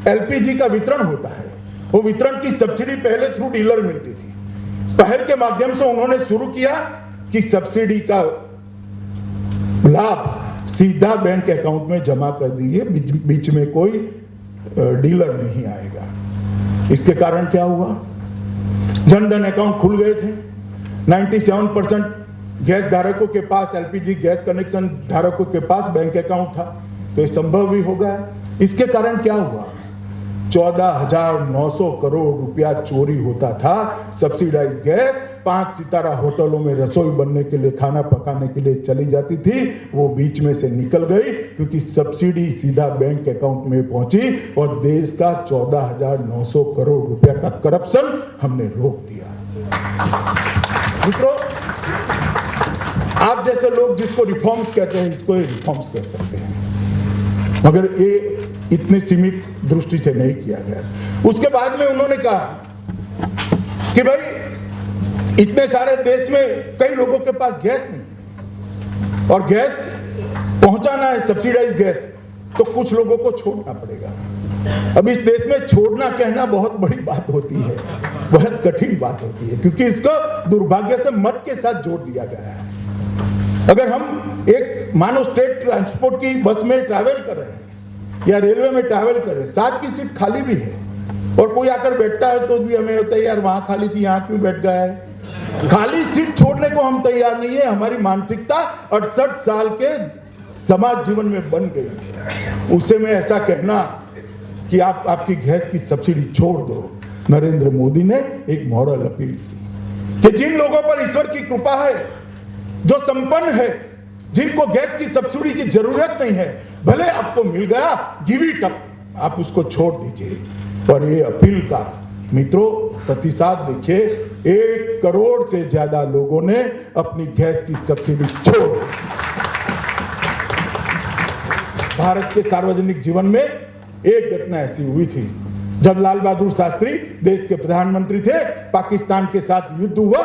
एलपीजी का वितरण होता है, वो वितरण की सब्सिडी पहले थ्रू डीलर मिलती थी। पहल के माध्यम से उन्होंने शुरू किया कि सब्सिडी का लाभ सीधा बैंक अकाउंट में जमा कर दीजिए, बीच में कोई डीलर नहीं आएगा। इसके कारण क्या हुआ? जनधन अकाउंट खुल गए थे। 97% गैस धारकों के पास, एलपीजी गैस कनेक्शन धारकों के पास बैंक अकाउंट था, तो ये संभव भी हो गया। इसके कारण क्या हुआ? 14,900 करोड़ रुपया चोरी होता था। सब्सिडाइज गैस 5 सितारा होटलों में रसोई बनने के लिए, खाना पकाने के लिए चली जाती थी, वो बीच में से निकल गई क्योंकि सब्सिडी सीधा बैंक अकाउंट में पहुंची और देश का 14,900 करोड़ रुपया का करप्शन हमने रोक दिया। मित्रों, आप जैसे लोग जिसको रिफॉर्म्स कहते हैं, इसको रिफॉर्म्स कह सकते हैं, मगर ये इतने सीमित दृष्टि से नहीं किया गया। उसके बाद में उन्होंने कहा कि भाई इतने सारे देश में कई लोगों के पास गैस नहीं, और गैस पहुंचाना है सब्सिडाइज गैस, तो कुछ लोगों को छोड़ना पड़ेगा। अब इस देश में छोड़ना कहना बहुत बड़ी बात होती है, बहुत कठिन बात होती है, क्योंकि इसको दुर्भाग्य से मत के साथ जोड़ दिया गया है। अगर हम एक मानो स्टेट ट्रांसपोर्ट की बस में ट्रैवल कर रहे हैं या रेलवे में ट्रैवल कर रहे हैं, 7 की सीट खाली भी है, और कोई आकर बैठता है तो भी हमें होता है यार वहां खाली थी, यहाँ क्यों बैठ गया है। खाली सीट छोड़ने को हम तैयार नहीं है। हमारी मानसिकता 68 साल के समाज जीवन में बन गई है। उससे मैं ऐसा कहना कि आप आपकी गैस की सब्सिडी छोड़ दो। नरेंद्र मोदी ने एक मॉरल अपील की कि जिन लोगों पर ईश्वर की कृपा है, जो संपन्न है, जिनको गैस की सब्सिडी की जरूरत नहीं है, भले आपको मिल गया, गिव इट अप, आप उसको छोड़ दीजिए। और ये अपील का मित्रों प्रतिसाद देखिए, 1 करोड़ से ज्यादा लोगों ने अपनी गैस की सब्सिडी छोड़ दी। भारत के सार्वजनिक जीवन में एक घटना ऐसी हुई थी जब लाल बहादुर शास्त्री देश के प्रधानमंत्री थे, पाकिस्तान के साथ युद्ध हुआ,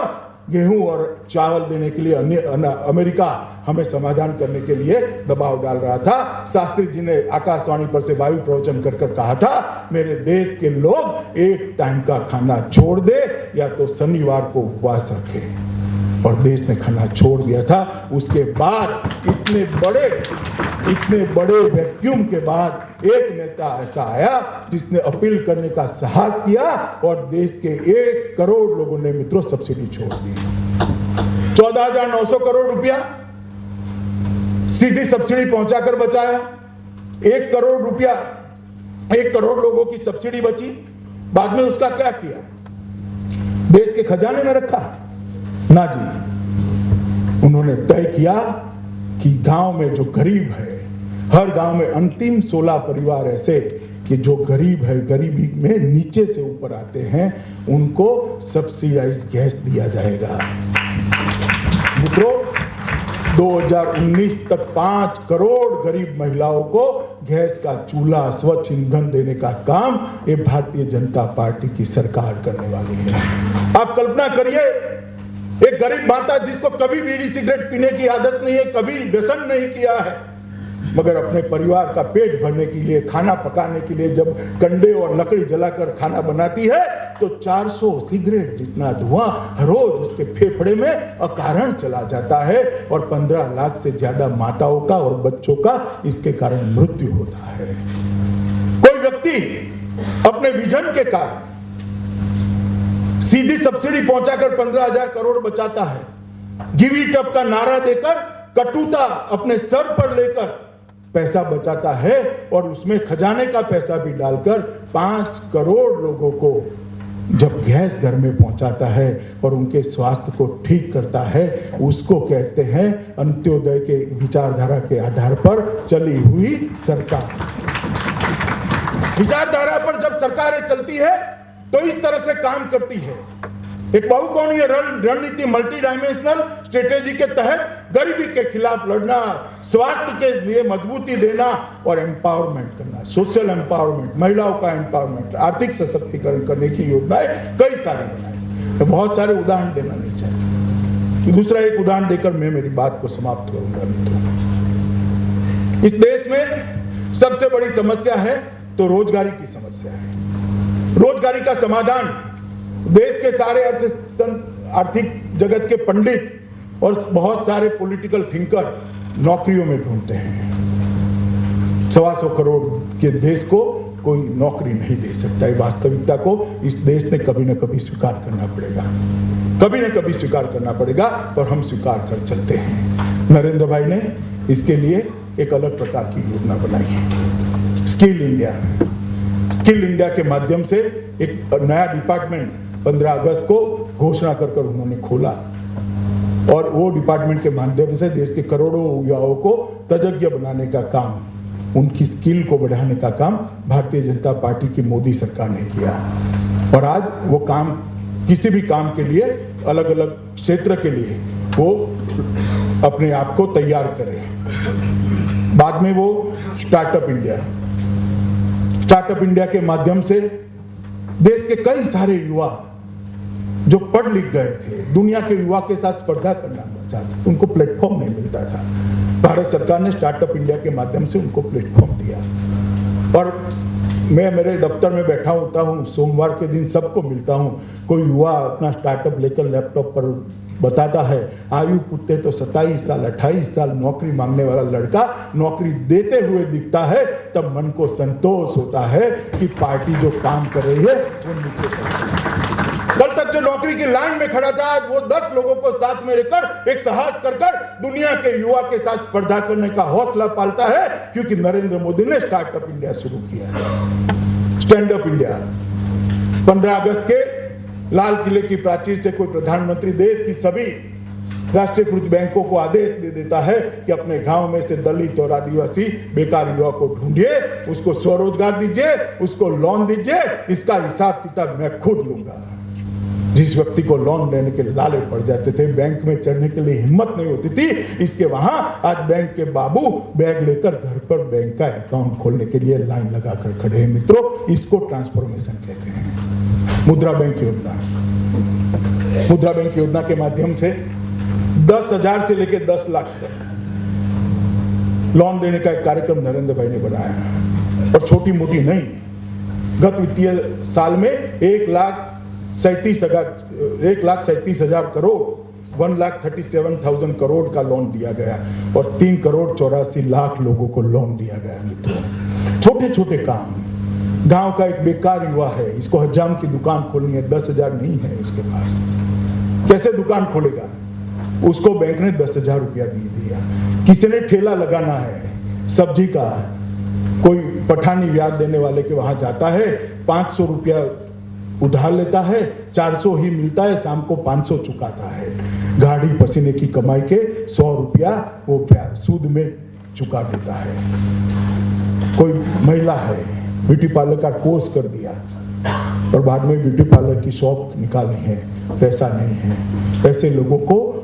गेहूं और चावल देने के लिए अमेरिका हमें समाधान करने के लिए दबाव डाल रहा था। शास्त्री जी ने आकाशवाणी पर से वायु प्रवचन कर कहा था, मेरे देश के लोग 1 टाइम का खाना छोड़ दे या तो शनिवार को उपवास रखे, और देश ने खाना छोड़ दिया था। उसके बाद इतने बड़े वैक्यूम के बाद एक नेता ऐसा आया जिसने अपील करने का साहस किया, और देश के 1 करोड़ लोगों ने मित्रों सब्सिडी छोड़ दी। 14,900 करोड़ रुपया सीधी सब्सिडी पहुंचाकर बचाया। 1 करोड़ रुपया, 1 करोड़ लोगों की सब्सिडी बची। बाद में उसका क्या किया? देश के खजाने में रखा? ना जी, उन्होंने तय किया कि गांव में जो गरीब है, हर गांव में अंतिम 16 परिवार ऐसे कि जो गरीब है, गरीबी में नीचे से ऊपर आते हैं, उनको सब्सिडाइज गैस दिया जाएगा। मित्रों, 2019 तक 5 करोड़ गरीब महिलाओं को गैस का चूल्हा, स्वच्छ ईंधन देने का काम ये भारतीय जनता पार्टी की सरकार करने वाली है। आप कल्पना करिए, एक गरीब माता जिसको कभी बीड़ी सिगरेट पीने की आदत नहीं है, कभी व्यसन नहीं किया है, मगर अपने परिवार का पेट भरने के लिए, खाना पकाने के लिए जब कंडे और लकड़ी जलाकर खाना बनाती है, तो 400 सिगरेट जितना धुआं हर रोज उसके फेफड़े में अकारण चला जाता है, और 15 लाख से ज्यादा माताओं का और बच्चों का इसके कारण मृत्यु होता है। कोई व्यक्ति अपने विजन के कारण सीधी सब्सिडी पहुंचाकर 15,000 करोड़ बचाता है, गिव इट अप का नारा देकर कटुता अपने सर पर लेकर पैसा बचाता है, और उसमें खजाने का पैसा भी डालकर 5 करोड़ लोगों को जब गैस घर में पहुंचाता है और उनके स्वास्थ्य को ठीक करता है, उसको कहते हैं अंत्योदय के विचारधारा के आधार पर चली हुई सरकार। विचारधारा पर जब सरकारें चलती है तो इस तरह से काम करती है। एक बहुकोणीय रणनीति, मल्टी डायमेंशनल स्ट्रेटेजी के तहत गरीबी के खिलाफ लड़ना, स्वास्थ्य के लिए मजबूती देना और एम्पावरमेंट करना, सोशल एम्पावरमेंट, महिलाओं का एम्पावरमेंट, आर्थिक सशक्तिकरण करने की योजनाएं कई सारी बनाई। तो बहुत सारे उदाहरण देना नहीं चाहिए। दूसरा एक उदाहरण देकर मैं मेरी बात को समाप्त करूंगा। इस देश में सबसे बड़ी समस्या है तो रोजगारी की समस्या है। रोजगारी का समाधान देश के सारे आर्थिक जगत के पंडित और बहुत सारे पॉलिटिकल थिंकर नौकरियों में ढूंढते हैं। 125 करोड़ के देश को कोई नौकरी नहीं दे सकता है। वास्तविकता को इस देश ने कभी न कभी स्वीकार करना पड़ेगा, कभी न कभी स्वीकार करना पड़ेगा, और हम स्वीकार कर चलते हैं। नरेंद्र भाई ने इसके लिए एक अलग प्रकार की योजना बनाई है, स्किल इंडिया। स्किल इंडिया के माध्यम से एक नया डिपार्टमेंट 15 अगस्त को घोषणा कर उन्होंने खोला, और वो डिपार्टमेंट के माध्यम से देश के करोड़ों युवाओं को तज्ञ बनाने का काम, उनकी स्किल को बढ़ाने का काम भारतीय जनता पार्टी की मोदी सरकार ने किया। और आज वो काम, किसी भी काम के लिए, अलग अलग क्षेत्र के लिए वो अपने आप को तैयार करे। बाद में वो स्टार्टअप इंडिया के माध्यम से देश के कई सारे युवा जो पढ़ लिख गए थे, दुनिया के युवा के साथ स्पर्धा करना चाहते, उनको प्लेटफॉर्म नहीं मिलता था। भारत सरकार ने स्टार्टअप इंडिया के माध्यम से उनको प्लेटफॉर्म दिया। और मैं मेरे दफ्तर में बैठा होता हूँ, सोमवार के दिन सबको मिलता हूँ, कोई युवा अपना स्टार्टअप लेकर लैपटॉप पर बताता है, आयु पूछते तो 27 साल 28 साल नौकरी मांगने वाला लड़का नौकरी देते हुए दिखता है, तब मन को संतोष होता है कि पार्टी जो काम कर रही है वो नीचे कर। कल तक जो नौकरी की लाइन में खड़ा था, आज वो 10 लोगों को साथ में लेकर एक साहस कर दुनिया के युवा के साथ स्पर्धा करने का हौसला पालता है, क्योंकि नरेंद्र मोदी ने स्टार्टअप इंडिया शुरू किया है। स्टैंड अप इंडिया 15 अगस्त के लाल किले की प्राचीर से कोई प्रधानमंत्री देश की सभी राष्ट्रीयकृत बैंकों को आदेश दे देता है कि अपने गांव में से दलित और आदिवासी बेकार युवा को ढूंढिए, उसको स्वरोजगार दीजिए, उसको लोन दीजिए, इसका हिसाब किताब मैं खुद लूंगा। जिस व्यक्ति को लोन लेने के लाले पड़ जाते थे, बैंक में चढ़ने के लिए हिम्मत नहीं होती थी, इसके वहां आज बैंक के बाबू बैग लेकर घर पर बैंक का अकाउंट खोलने के लिए लाइन लगाकर खड़े हैं। मित्रों, इसको ट्रांसफॉर्मेशन कहते हैं। मुद्रा बैंक योजना, मुद्रा बैंक योजना के माध्यम से 10,000 से लेकर 10 लाख तक लोन देने का एक कार्यक्रम नरेंद्र भाई ने बनाया है, और छोटी मोटी नहीं। गत वित्तीय साल में 1,37,000 करोड़ 1,37,000 करोड़ का लोन दिया गया, और 3 करोड़ 84 लाख लोगों को लोन दिया गया। मित्रों, छोटे छोटे काम। गांव का एक बेकार युवा है, इसको हजाम की दुकान खोलनी है, 10,000 नहीं है उसके पास, कैसे दुकान खोलेगा? उसको बैंक ने 10,000 रुपया दे दिया। किसी ने ठेला लगाना है सब्जी का, कोई पठानी ब्याज देने वाले के वहां जाता है, 500 रुपया उधार लेता है, 400 ही मिलता है, शाम को 500 चुकाता है। गाड़ी पसीने की कमाई के 100 रुपया वो सूद में चुका देता है। कोई महिला है, ब्यूटी पार्लर का कोर्स कर दिया और बाद में ब्यूटी पार्लर की शॉप निकालनी है, पैसा नहीं है। ऐसे लोगों को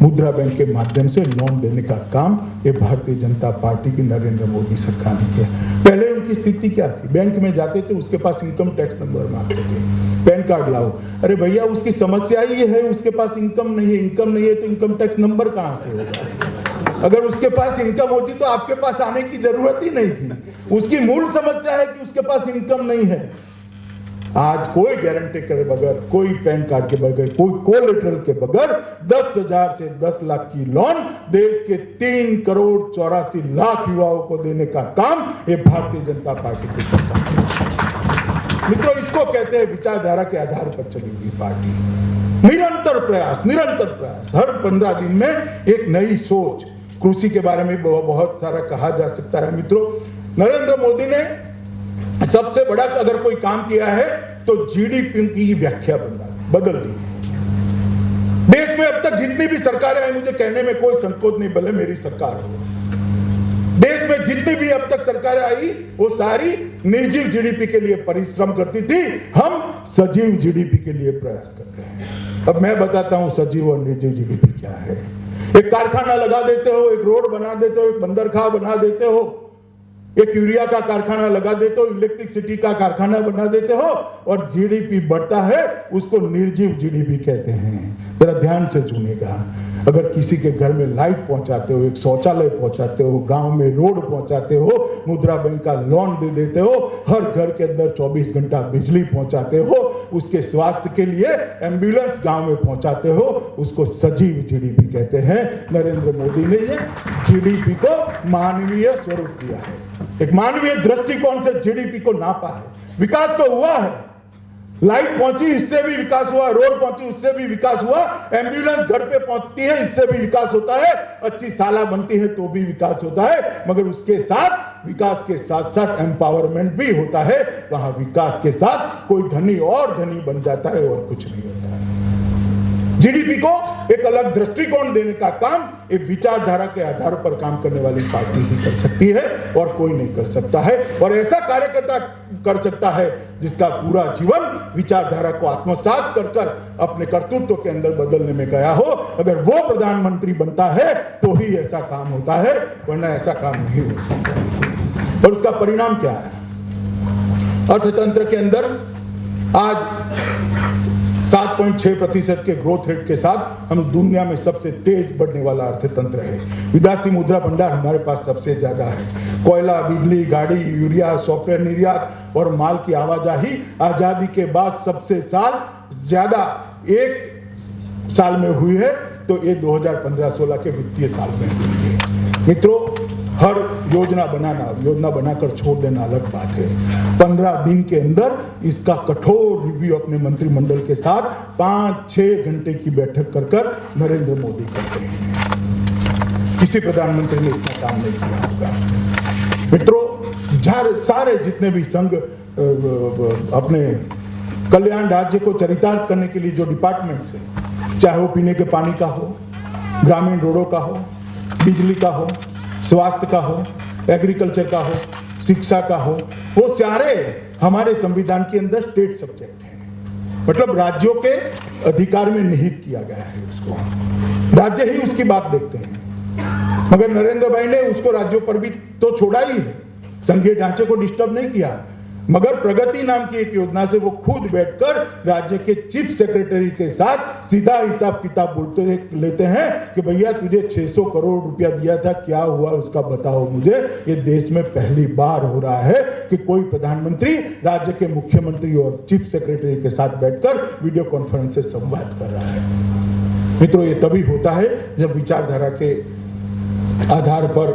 मुद्रा बैंक के माध्यम से लोन देने का काम ये भारतीय जनता पार्टी की नरेंद्र मोदी सरकार ने किया। पहले उनकी स्थिति क्या थी? बैंक में जाते थे, उसके पास इनकम टैक्स नंबर मांगते थे, पैन कार्ड लाओ। अरे भैया, उसकी समस्या ही है, उसके पास इनकम नहीं है। इनकम नहीं है तो इनकम टैक्स नंबर कहां से होगा? अगर उसके पास इनकम होती तो आपके पास आने की जरूरत ही नहीं थी। उसकी मूल समस्या है कि उसके पास इनकम नहीं है। आज कोई गारंटी के बगैर, कोई पैन कार्ड के बगैर, कोई कोलेटरल के बगैर 10,000 से 10 लाख की लोन देश के 3 करोड़ 84 लाख युवाओं को देने का काम ये भारतीय जनता पार्टी की सरकार है। मित्रों, इसको कहते हैं विचारधारा के आधार पर चली हुई पार्टी। निरंतर प्रयास, निरंतर प्रयास, हर 15 दिन में एक नई सोच। कृषि के बारे में बहुत सारा कहा जा सकता है। मित्रों, नरेंद्र मोदी ने सबसे बड़ा अगर कोई काम किया है तो जीडीपी की व्याख्या बदल दी है। देश में अब तक जितनी भी सरकारें आई, मुझे कहने में कोई संकोच नहीं, भले मेरी सरकार हो। देश में जितनी भी अब तक सरकारें आई वो सारी निर्जीव जीडीपी के लिए परिश्रम करती थी। हम सजीव जीडीपी के लिए प्रयास करते हैं। अब मैं बताता हूं सजीव और निर्जीव जीडीपी क्या है। एक कारखाना लगा देते हो, एक रोड बना देते हो, एक बंदरगाह बना देते हो, एक यूरिया का कारखाना लगा देते हो, इलेक्ट्रिसिटी का कारखाना बना देते हो, और जीडीपी बढ़ता है, उसको निर्जीव जीडीपी कहते हैं। जरा ध्यान से सुनिएगा। अगर किसी के घर में लाइट पहुंचाते हो, एक शौचालय पहुंचाते हो, गांव में रोड पहुंचाते हो, मुद्रा बैंक का लोन दे देते हो, हर घर के अंदर 24 घंटा बिजली पहुंचाते हो, उसके स्वास्थ्य के लिए एम्बुलेंस गांव में पहुंचाते हो, उसको सजीव जीडीपी कहते हैं। नरेंद्र मोदी ने ये जीडीपी को मानवीय स्वरूप दिया है। एक मानवीय दृष्टिकोण से जीडीपी को नापा है। विकास तो हुआ है, लाइट पहुंची, इससे भी विकास हुआ, रोड पहुंची, उससे भी विकास हुआ, एम्बुलेंस घर पे पहुंचती है, इससे भी विकास होता है, अच्छी शाला बनती है तो भी विकास होता है। मगर उसके साथ, विकास के साथ साथ एम्पावरमेंट भी होता है। वहां विकास के साथ कोई धनी और धनी बन जाता है और कुछ नहीं होता है। जीडीपी को एक अलग दृष्टिकोण देने का काम एक विचारधारा के आधार पर काम करने वाली पार्टी ही कर सकती है और कोई नहीं कर सकता है। और ऐसा कार्यकर्ता कर सकता है जिसका पूरा जीवन विचारधारा को आत्मसात कर अपने कर्तृत्व के अंदर बदलने में गया हो। अगर वो प्रधानमंत्री बनता है तो ही ऐसा काम होता है, वरना ऐसा काम नहीं हो सकता। और उसका परिणाम क्या है? अर्थतंत्र के अंदर आज 7.6% के ग्रोथ रेट के साथ हम दुनिया में सबसे तेज बढ़ने वाला अर्थतंत्र है। विदेशी मुद्रा भंडार हमारे पास सबसे ज्यादा है। कोयला, बिजली, गाड़ी, यूरिया, सॉफ्टवेयर निर्यात और माल की आवाजाही आजादी के बाद सबसे ज्यादा एक साल में हुई है, तो ये 2015-16 के वित्तीय साल में हुई है। मित्रों, हर योजना बनाकर छोड़ देना अलग बात है। 15 दिन के अंदर इसका कठोर रिव्यू अपने मंत्रिमंडल के साथ 5-6 घंटे की बैठक कर नरेंद्र मोदी करते हैं। किसी प्रधानमंत्री ने इतना काम नहीं किया होगा। मित्रों, सारे जितने भी संघ अपने कल्याण राज्य को चरितार्थ करने के लिए जो डिपार्टमेंट्स है, चाहे वो पीने के पानी का हो, ग्रामीण रोडों का हो, बिजली का हो, स्वास्थ्य का हो, एग्रीकल्चर का हो, शिक्षा का हो, वो सारे हमारे संविधान के अंदर स्टेट सब्जेक्ट हैं। मतलब राज्यों के अधिकार में निहित किया गया है उसको। राज्य ही उसकी बात देखते हैं। मगर नरेंद्र भाई ने उसको राज्यों पर भी तो छोड़ा ही है, संघीय ढांचे को डिस्टर्ब नहीं किया। मगर प्रगति नाम की एक योजना से वो खुद बैठकर राज्य के चीफ सेक्रेटरी के साथ सीधा हिसाब किताब बोलते लेते हैं कि भैया तुझे 600 करोड़ रुपया दिया था, क्या हुआ उसका बताओ मुझे। ये देश में पहली बार हो रहा है कि कोई प्रधानमंत्री राज्य के मुख्यमंत्री और चीफ सेक्रेटरी के साथ बैठकर वीडियो कॉन्फ्रेंस से संवाद कर रहा है। मित्रों, ये तभी होता है जब विचारधारा के आधार पर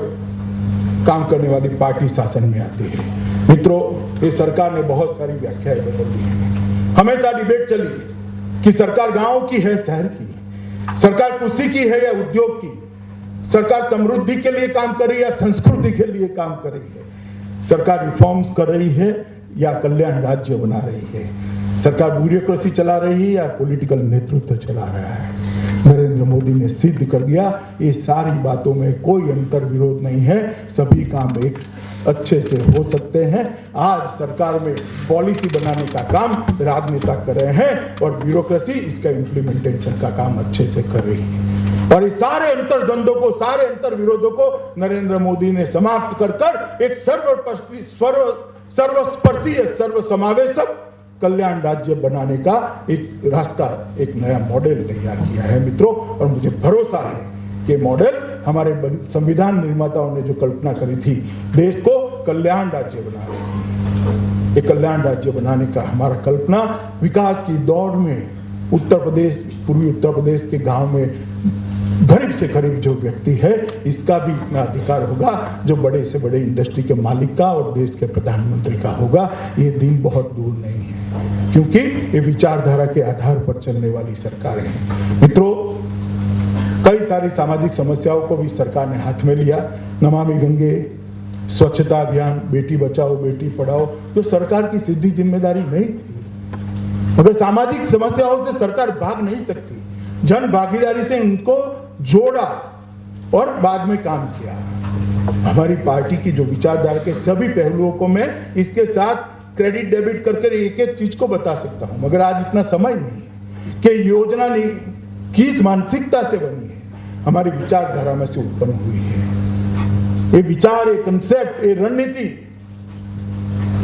काम करने वाली पार्टी शासन में आती है। मित्रों, ये सरकार ने बहुत सारी व्याख्याएं बदल दी है। हमेशा डिबेट चली कि सरकार गांव की है, शहर की, सरकार कृषि की है या उद्योग की, सरकार समृद्धि के लिए काम कर रही है या संस्कृति के लिए काम कर रही है, सरकार रिफॉर्म्स कर रही है या कल्याण राज्य बना रही है, सरकार ब्यूरोक्रेसी चला रही है या पॉलिटिकल नेतृत्व चला रहा है। नरेंद्र मोदी ने सिद्ध कर दिया ये सारी बातों में कोई अंतर विरोध नहीं है, सभी काम एक अच्छे से हो सकते हैं। आज सरकार में पॉलिसी बनाने का काम राजनेता कर रहे हैं और ब्यूरोक्रेसी इसका इम्प्लीमेंटेशन का काम अच्छे से कर रही है। और इस सारे अंतर्द्वंदों को, सारे अंतर विरोधों को नरेंद्र मोदी ने समाप्त कर एक सर्वस्पर्शीय, सर्वसमावेशक कल्याण राज्य बनाने का एक रास्ता, एक नया मॉडल तैयार किया है मित्रों। और मुझे भरोसा है कि मॉडल हमारे संविधान निर्माताओं ने जो कल्पना करी थी, देश को कल्याण राज्य बना रही थी, एक कल्याण राज्य बनाने का हमारा कल्पना विकास की दौड़ में उत्तर प्रदेश, पूर्वी उत्तर प्रदेश के गांव में गरीब से गरीब जो व्यक्ति है, इसका भी इतना अधिकार होगा जो बड़े से बड़े इंडस्ट्री के मालिक का और देश के प्रधानमंत्री का होगा। ये दिन बहुत दूर नहीं है, क्योंकि ये विचारधारा के आधार पर चलने वाली सरकारें हैं। मित्रों, कई सारी सामाजिक समस्याओं को भी सरकार ने हाथ में लिया। नमामि गंगे, स्वच्छता अभियान, बेटी बचाओ बेटी पढ़ाओ, जो सरकार की सीधी जिम्मेदारी नहीं थी, मगर सामाजिक समस्याओं से सरकार भाग नहीं सकती। जन भागीदारी से उनको जोड़ा और बाद में काम किया। हमारी पार्टी की जो विचारधारा के सभी पहलुओं को मैं इसके साथ क्रेडिट डेबिट करके एक एक चीज को बता सकता हूं, मगर आज इतना समय नहीं है कि योजना नहीं किस मानसिकता से बनी है, हमारी विचारधारा में से उत्पन्न हुई है। ये विचार, ये कंसेप्ट, ये रणनीति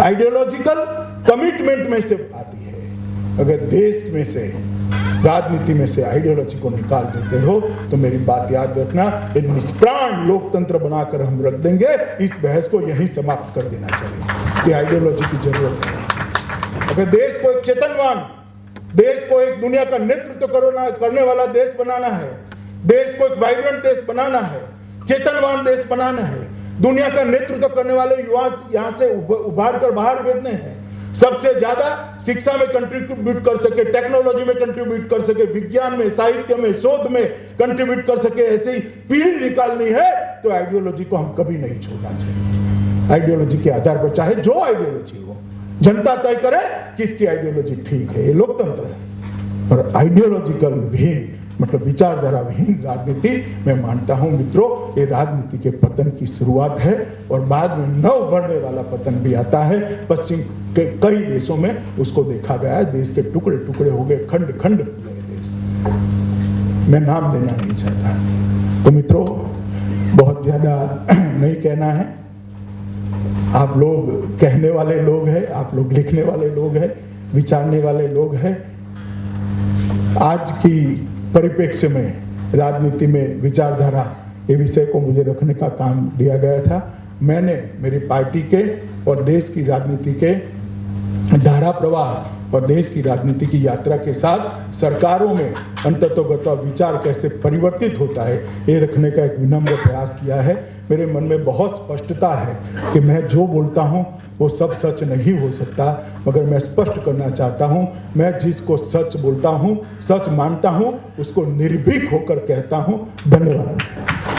आइडियोलॉजिकल कमिटमेंट में से आती है। अगर देश में से, राजनीति में से आइडियोलॉजी को निकाल देते हो तो मेरी बात याद रखना, एक निष्प्राण लोकतंत्र बनाकर हम रख देंगे। इस बहस को यहीं समाप्त कर देना चाहिए कि आइडियोलॉजी की जरूरत है। अगर देश को एक चेतनवान, देश को एक दुनिया का नेतृत्व करने वाला देश बनाना है, देश को एक वाइब्रेंट देश बनाना है, चेतनवान देश बनाना है, दुनिया का नेतृत्व करने वाले युवा यहां से उभार कर बाहर भेजने हैं, सबसे ज्यादा शिक्षा में कंट्रीब्यूट कर सके, टेक्नोलॉजी में कंट्रीब्यूट कर सके, विज्ञान में, साहित्य में, शोध में कंट्रीब्यूट कर सके, ऐसे ही पीढ़ी निकालनी है तो आइडियोलॉजी को हम कभी नहीं छोड़ना चाहिए। आइडियोलॉजी के आधार पर चाहे जो आइडियोलॉजी हो, जनता तय करे किसकी आइडियोलॉजी ठीक है, ये लोकतंत्र है। और आइडियोलॉजिकल विहीन, मतलब विचारधारा विहीन राजनीति मैं मानता हूं मित्रों, ये राजनीति के पतन की शुरुआत है और बाद में न उभरने वाला पतन भी आता है। पश्चिम के कई देशों में उसको देखा गया है, देश के टुकड़े टुकड़े हो गए, खंड खंड हो गए देश। मैं नाम देना नहीं चाहता। तो मित्रों, बहुत ज्यादा नहीं कहना है, आप लोग कहने वाले लोग हैं, आप लोग लिखने वाले लोग हैं, विचारने वाले लोग हैं। आज की परिप्रेक्ष्य में राजनीति में विचारधारा ये विषय को मुझे रखने का काम दिया गया था। मैंने मेरी पार्टी के और देश की राजनीति के धारा प्रवाह और देश की राजनीति की यात्रा के साथ सरकारों में अंततोगत विचार कैसे परिवर्तित होता है ये रखने का एक विनम्र प्रयास किया है। मेरे मन में बहुत स्पष्टता है कि मैं जो बोलता हूँ वो सब सच नहीं हो सकता, मगर मैं स्पष्ट करना चाहता हूँ, मैं जिसको सच बोलता हूँ, सच मानता हूँ, उसको निर्भीक होकर कहता हूँ। धन्यवाद।